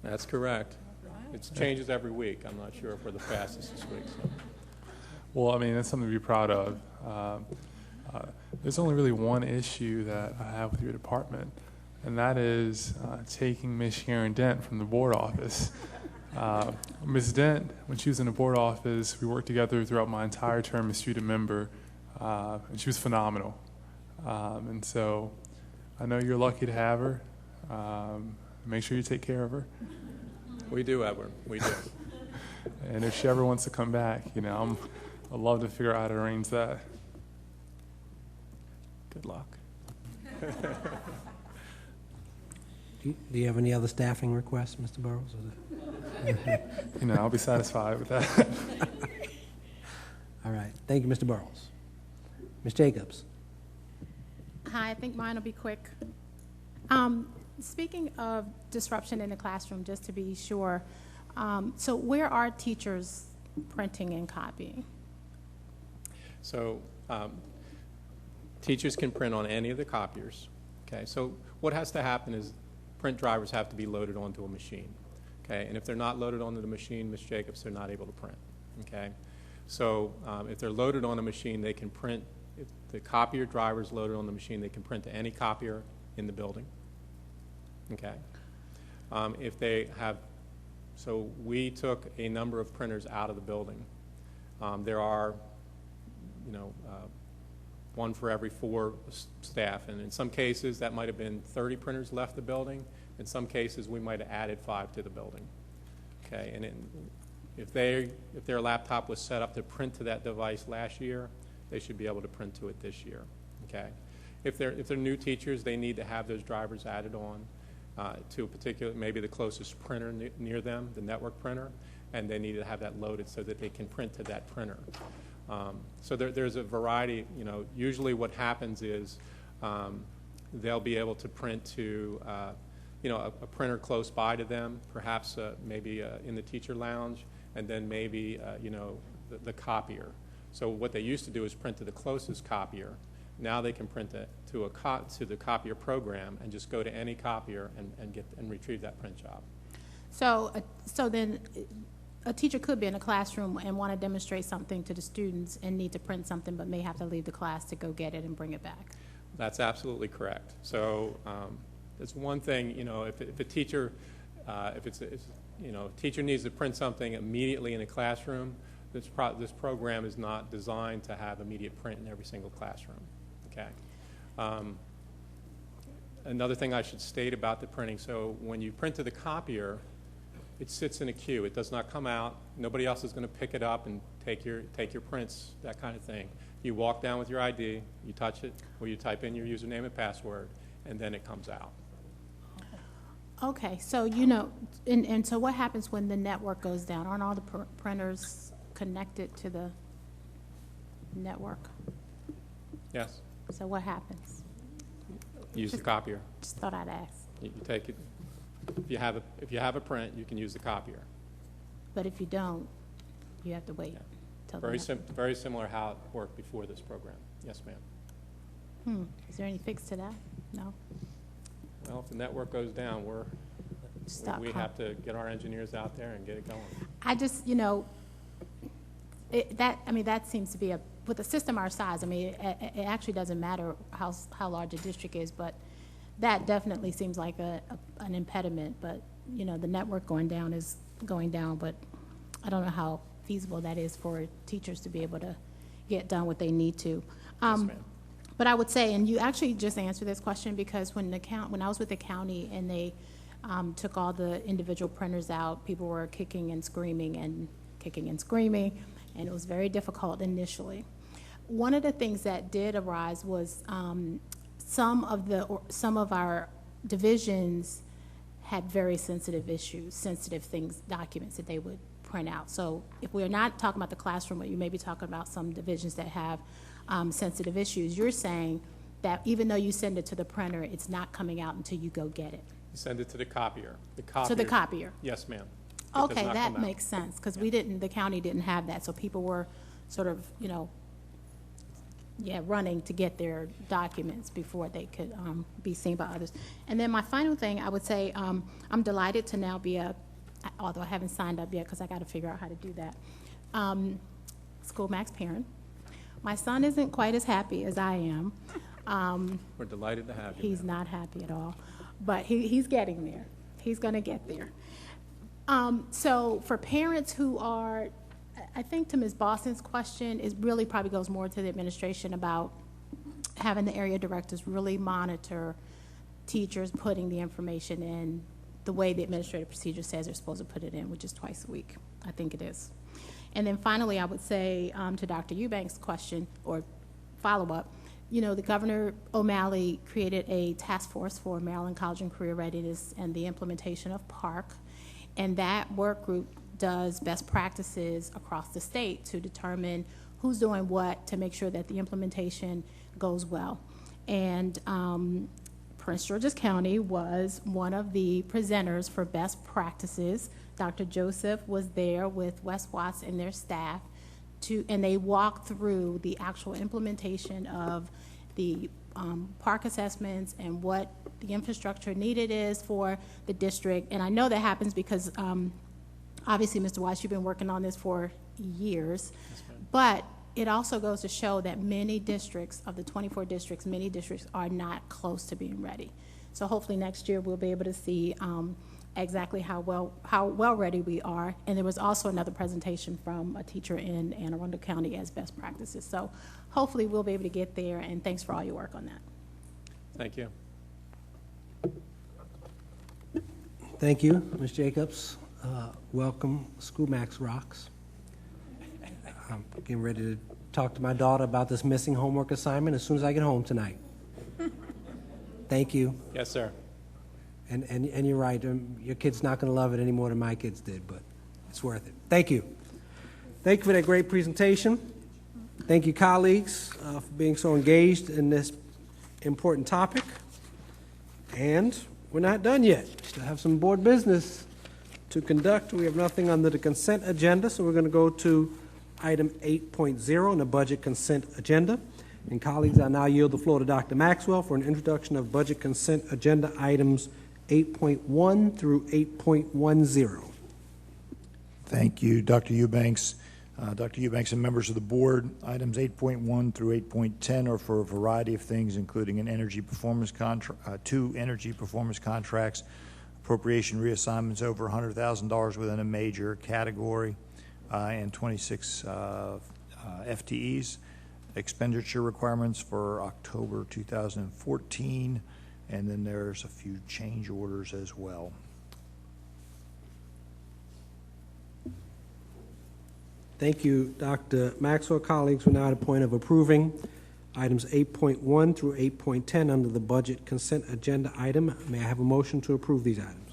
That's correct. It changes every week. I'm not sure if we're the fastest this week. So.
Well, I mean, that's something to be proud of. There's only really one issue that I have with your department, and that is taking Ms. Sharon Dent from the board office. Ms. Dent, when she was in the board office, we worked together throughout my entire term as student member, and she was phenomenal. And so I know you're lucky to have her. Make sure you take care of her.
We do, Edward. We do.
And if she ever wants to come back, I'd love to figure out how to arrange that.
Good luck.
Do you have any other staffing requests, Mr. Burrows?
I'll be satisfied with that.
All right. Thank you, Mr. Burrows. Ms. Jacobs.
Hi, I think mine will be quick. Speaking of disruption in the classroom, just to be sure, so where are teachers printing and copying?
So teachers can print on any of the copiers. Okay, so what has to happen is print drivers have to be loaded onto a machine. Okay, and if they're not loaded onto the machine, Ms. Jacobs, they're not able to print. Okay? So if they're loaded on a machine, they can print. If the copier driver is loaded on the machine, they can print to any copier in the building. Okay? If they have, so we took a number of printers out of the building. There are, one for every 4 staff, and in some cases that might have been 30 printers left the building. In some cases we might have added 5 to the building. Okay, and if their laptop was set up to print to that device last year, they should be able to print to it this year. Okay, if they're new teachers, they need to have those drivers added on to a particular, maybe the closest printer near them, the network printer, and they need to have that loaded so that they can print to that printer. So there's a variety. Usually what happens is they'll be able to print to a printer close by to them, perhaps maybe in the teacher lounge, and then maybe the copier. So what they used to do is print to the closest copier. Now they can print it to the copier program and just go to any copier and retrieve that print job.
So then a teacher could be in a classroom and want to demonstrate something to the students and need to print something, but may have to leave the class to go get it and bring it back.
That's absolutely correct. So that's one thing. If a teacher, teacher needs to print something immediately in a classroom, this program is not designed to have immediate print in every single classroom. Okay. Another thing I should state about the printing, so when you print to the copier, it sits in a queue. It does not come out. Nobody else is going to pick it up and take your prints, that kind of thing. You walk down with your ID, you touch it, or you type in your username and password, and then it comes out.
Okay, so and so what happens when the network goes down? Aren't all the printers connected to the network?
Yes.
So what happens?
Use the copier.
Just thought I'd ask.
You take it. If you have a print, you can use the copier.
But if you don't, you have to wait till
Very similar how it worked before this program. Yes, ma'am.
Is there any fix to that? No.
Well, if the network goes down, we have to get our engineers out there and get it going.
I just, that seems to be with a system our size. It actually doesn't matter how large a district is, but that definitely seems like an impediment. But the network going down is going down, but I don't know how feasible that is for teachers to be able to get done what they need to.
Yes, ma'am.
But I would say, and you actually just answered this question, because when I was with the county and they took all the individual printers out, people were kicking and screaming, and it was very difficult initially. One of the things that did arise was some of our divisions had very sensitive documents that they would print out. So if we're not talking about the classroom, but you may be talking about some divisions that have sensitive issues, you're saying that even though you send it to the printer, it's not coming out until you go get it.
You send it to the copier.
To the copier?
Yes, ma'am.
Okay, that makes sense, because the county didn't have that, so people were sort of, running to get their documents before they could be seen by others. And then my final thing, I would say, I'm delighted to now be although I haven't signed up yet because I got to figure out how to do that, SchoolMax parent. My son isn't quite as happy as I am.
We're delighted to have you.
He's not happy at all, but he's getting there. He's going to get there. So for parents who are, I think to Ms. Boston's question, it really probably goes more to the administration about having the area directors really monitor teachers putting the information in the way the administrative procedure says they're supposed to put it in, which is twice a week. I think it is. And then finally, I would say to Dr. Eubanks' question or follow-up, the Governor O'Malley created a task force for Maryland College and Career Readiness and the implementation of PARCC, and that work group does best practices across the state to determine who's doing what to make sure that the implementation goes well. And Prince George's County was one of the presenters for best practices. Dr. Joseph was there with Wes Watts and their staff, and they walked through the actual implementation of the PARCC assessments and what the infrastructure needed is for the district. And I know that happens because obviously, Mr. Watts, you've been working on this for years. But it also goes to show that many districts, of the 24 districts, many districts are not close to being ready. So hopefully next year we'll be able to see exactly how well ready we are. And there was also another presentation from a teacher in Anne Arundel County as best practices. So hopefully we'll be able to get there, and thanks for all your work on that.
Thank you.
Thank you, Ms. Jacobs. Welcome, School Max Rocks. I'm getting ready to talk to my daughter about this missing homework assignment as soon as I get home tonight. Thank you.
Yes, sir.
And you're right, your kid's not going to love it any more than my kids did, but it's worth it. Thank you. Thank you for that great presentation. Thank you, colleagues, for being so engaged in this important topic. And we're not done yet. We still have some board business to conduct. We have nothing under the consent agenda, so we're going to go to item 8.0 on the budget consent agenda. And colleagues, I now yield the floor to Dr. Maxwell for an introduction of budget consent agenda items 8.1 through 8.10.
Thank you, Dr. Eubanks. Dr. Eubanks and members of the board, items 8.1 through 8.10 are for a variety of things, including an energy performance contract, 2 energy performance contracts, appropriation reassignments over $100,000 within a major category, and 26 FTEs, expenditure requirements for October 2014, and then there's a few change orders as well.
Thank you, Dr. Maxwell. Colleagues, we're now at a point of approving items 8.1 through 8.10 under the budget consent agenda item. May I have a motion to approve these items?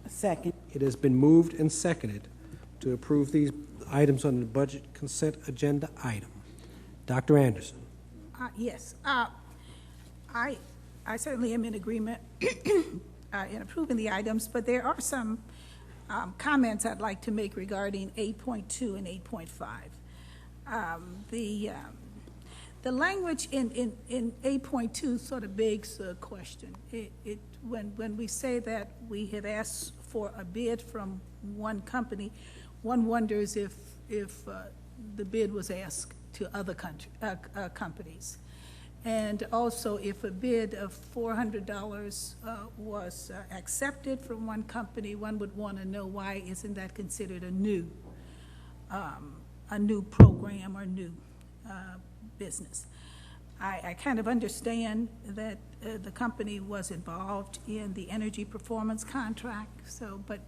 Second.
It has been moved and seconded to approve these items under the budget consent agenda item. Dr. Anderson.
Yes. I certainly am in agreement in approving the items, but there are some comments I'd like to make regarding 8.2 and 8.5. The language in 8.2 sort of begs the question. When we say that we have asked for a bid from one company, one wonders if the bid was asked to other companies. And also, if a bid of $400 was accepted from one company, one would want to know why isn't that considered a new program or new business. I kind of understand that the company was involved in the energy performance contract. So, but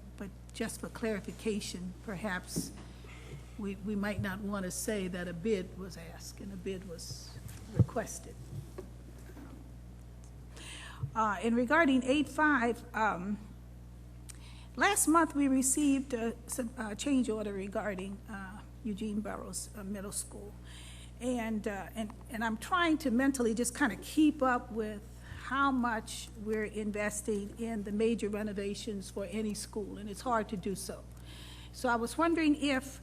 just for clarification, perhaps we might not want to say that a bid was asked and a bid was requested. And regarding 8.5, last month we received a change order regarding Eugene Burroughs Middle School. And I'm trying to mentally just kind of keep up with how much we're investing in the major renovations for any school, and it's hard to do so. So I was wondering if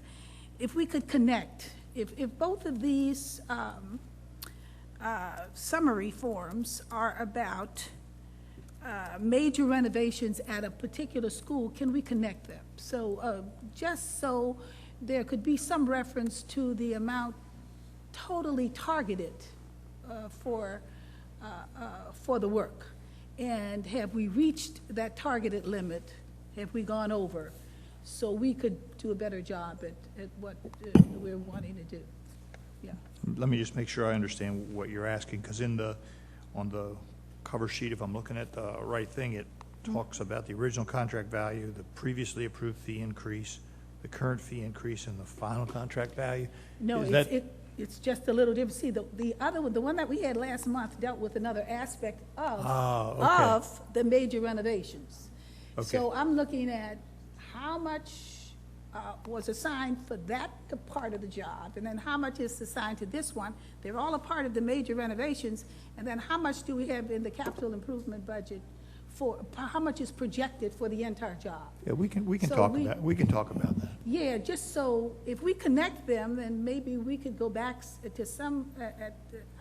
we could connect, if both of these summary forms are about major renovations at a particular school, can we connect them? So just so there could be some reference to the amount totally targeted for the work. And have we reached that targeted limit? Have we gone over? So we could do a better job at what we're wanting to do. Yeah.
Let me just make sure I understand what you're asking, because on the cover sheet, if I'm looking at the right thing, it talks about the original contract value, the previously approved fee increase, the current fee increase, and the final contract value.
No, it's just a little different. See, the other one, the one that we had last month, dealt with another aspect of the major renovations.
Okay.
So I'm looking at how much was assigned for that part of the job, and then how much is assigned to this one. They're all a part of the major renovations, and then how much do we have in the capital improvement budget for, how much is projected for the entire job?
Yeah, we can
So
talk about that.
Yeah, just so if we connect them, then maybe we could go back to some,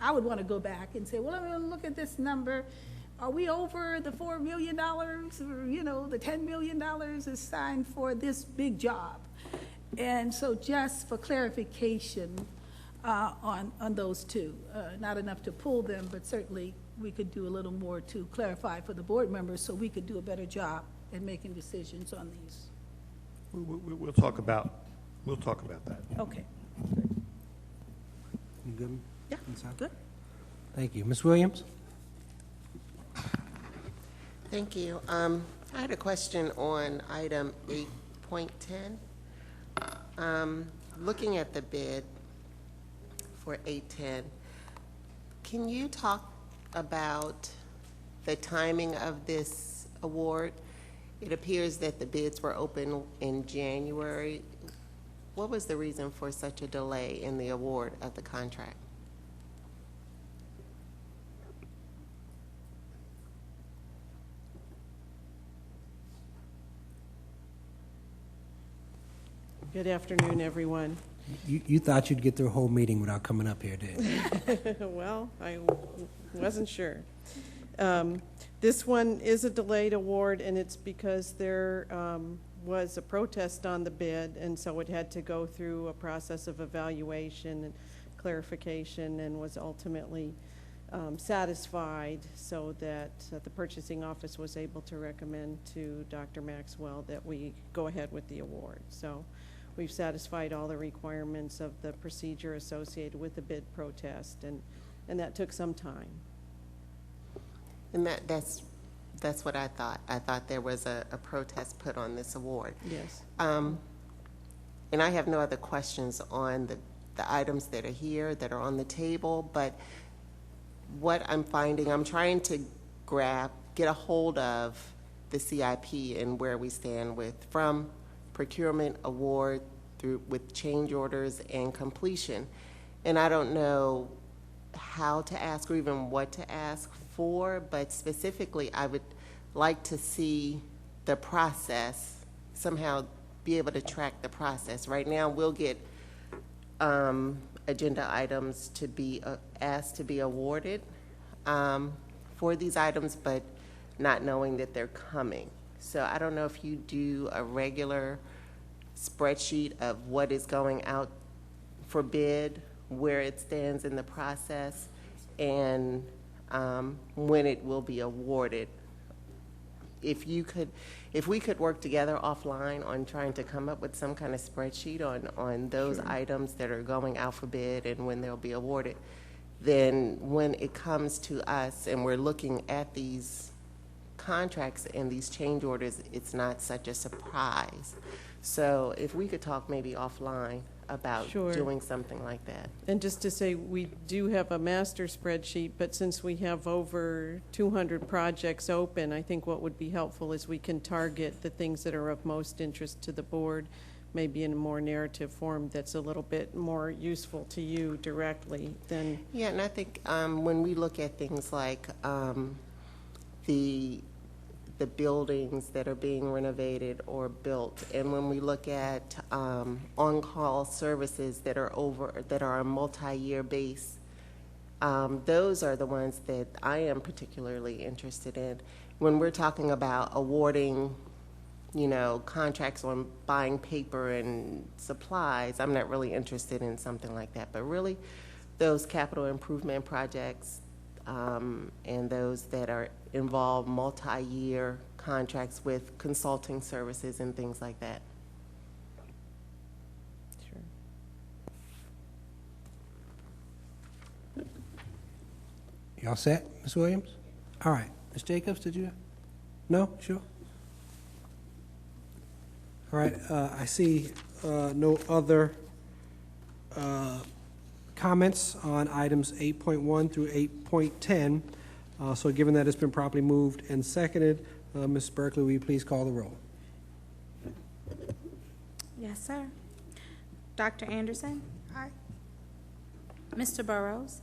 I would want to go back and say, well, I'm going to look at this number. Are we over the $4 million or, the $10 million assigned for this big job? And so just for clarification on those two, not enough to pull them, but certainly we could do a little more to clarify for the board members so we could do a better job in making decisions on these.
We'll talk about that.
Okay.
You good?
Yeah, good.
Thank you. Ms. Williams?
Thank you. I had a question on item 8.10. Looking at the bid for 810, can you talk about the timing of this award? It appears that the bids were open in January. What was the reason for such a delay in the award of the contract?
Good afternoon, everyone.
You thought you'd get through a whole meeting without coming up here, didn't you?
Well, I wasn't sure. This one is a delayed award, and it's because there was a protest on the bid, and so it had to go through a process of evaluation and clarification, and was ultimately satisfied, so that the purchasing office was able to recommend to Dr. Maxwell that we go ahead with the award. So we've satisfied all the requirements of the procedure associated with the bid protest, and that took some time.
And that's what I thought. I thought there was a protest put on this award.
Yes.
And I have no other questions on the items that are here, that are on the table, but what I'm finding, I'm trying to get a hold of the CIP and where we stand from procurement, award, through with change orders and completion. And I don't know how to ask or even what to ask for, but specifically I would like to see the process, somehow be able to track the process. Right now we'll get agenda items to be asked to be awarded for these items, but not knowing that they're coming. So I don't know if you do a regular spreadsheet of what is going out for bid, where it stands in the process, and when it will be awarded. If we could work together offline on trying to come up with some kind of spreadsheet on those items that are going out for bid and when they'll be awarded, then when it comes to us and we're looking at these contracts and these change orders, it's not such a surprise. So if we could talk maybe offline about doing something like that.
And just to say, we do have a master spreadsheet, but since we have over 200 projects open, I think what would be helpful is we can target the things that are of most interest to the board, maybe in a more narrative form that's a little bit more useful to you directly than...
Yeah, and I think when we look at things like the buildings that are being renovated or built, and when we look at on-call services that are a multi-year base, those are the ones that I am particularly interested in. When we're talking about awarding, contracts on buying paper and supplies, I'm not really interested in something like that. But really, those capital improvement projects and those that involve multi-year contracts with consulting services and things like that.
Sure.
Y'all set, Ms. Williams? All right. Ms. Jacobs, did you? No? Sure? All right. I see no other comments on items 8.1 through 8.10. So given that it's been properly moved and seconded, Ms. Berkeley, will you please call the roll?
Yes, sir. Dr. Anderson? Aye. Mr. Burrows?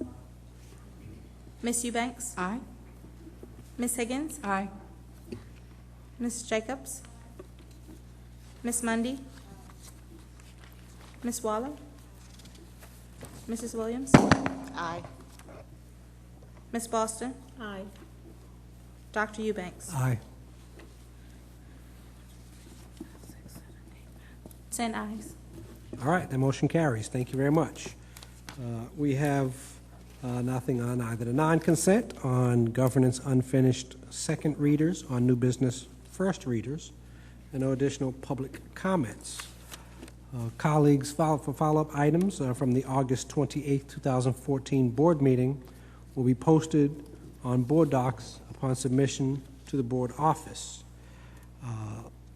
Ms. Eubanks?
Aye.
Ms. Higgins?
Aye.
Ms. Jacobs? Ms. Mundy? Ms. Waller? Mrs. Williams?
Aye.
Ms. Boston?
Aye.
Dr. Eubanks?
Aye.
10 ayes.
All right, the motion carries. Thank you very much. We have nothing on either the non-consent, on governance unfinished second readers, on new business first readers, and no additional public comments. Colleagues, for follow-up items from the August 28, 2014 board meeting will be posted on board docs upon submission to the board office.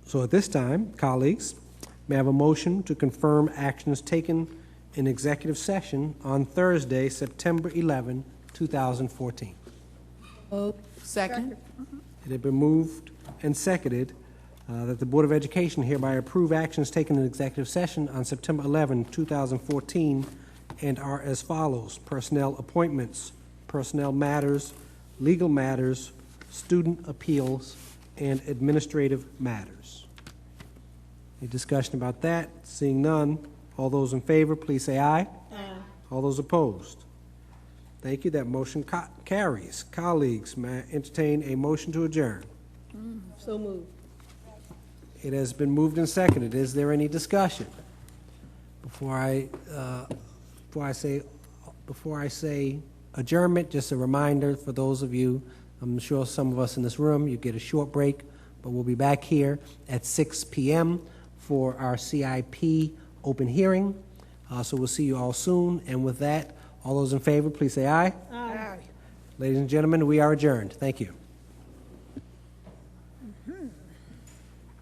So at this time, colleagues, may I have a motion to confirm actions taken in executive session on Thursday, September 11, 2014.
Second.
It had been moved and seconded that the Board of Education hereby approve actions taken in executive session on September 11, 2014, and are as follows: personnel appointments, personnel matters, legal matters, student appeals, and administrative matters. Any discussion about that? Seeing none, all those in favor, please say aye.
Aye.
All those opposed? Thank you. That motion carries. Colleagues, may I entertain a motion to adjourn?
So moved.
It has been moved and seconded. Is there any discussion? Before I say adjournment, just a reminder for those of you, I'm sure some of us in this room, you get a short break, but we'll be back here at 6 p.m. for our CIP open hearing. So we'll see you all soon. And with that, all those in favor, please say aye.
Aye.
Ladies and gentlemen, we are adjourned. Thank you.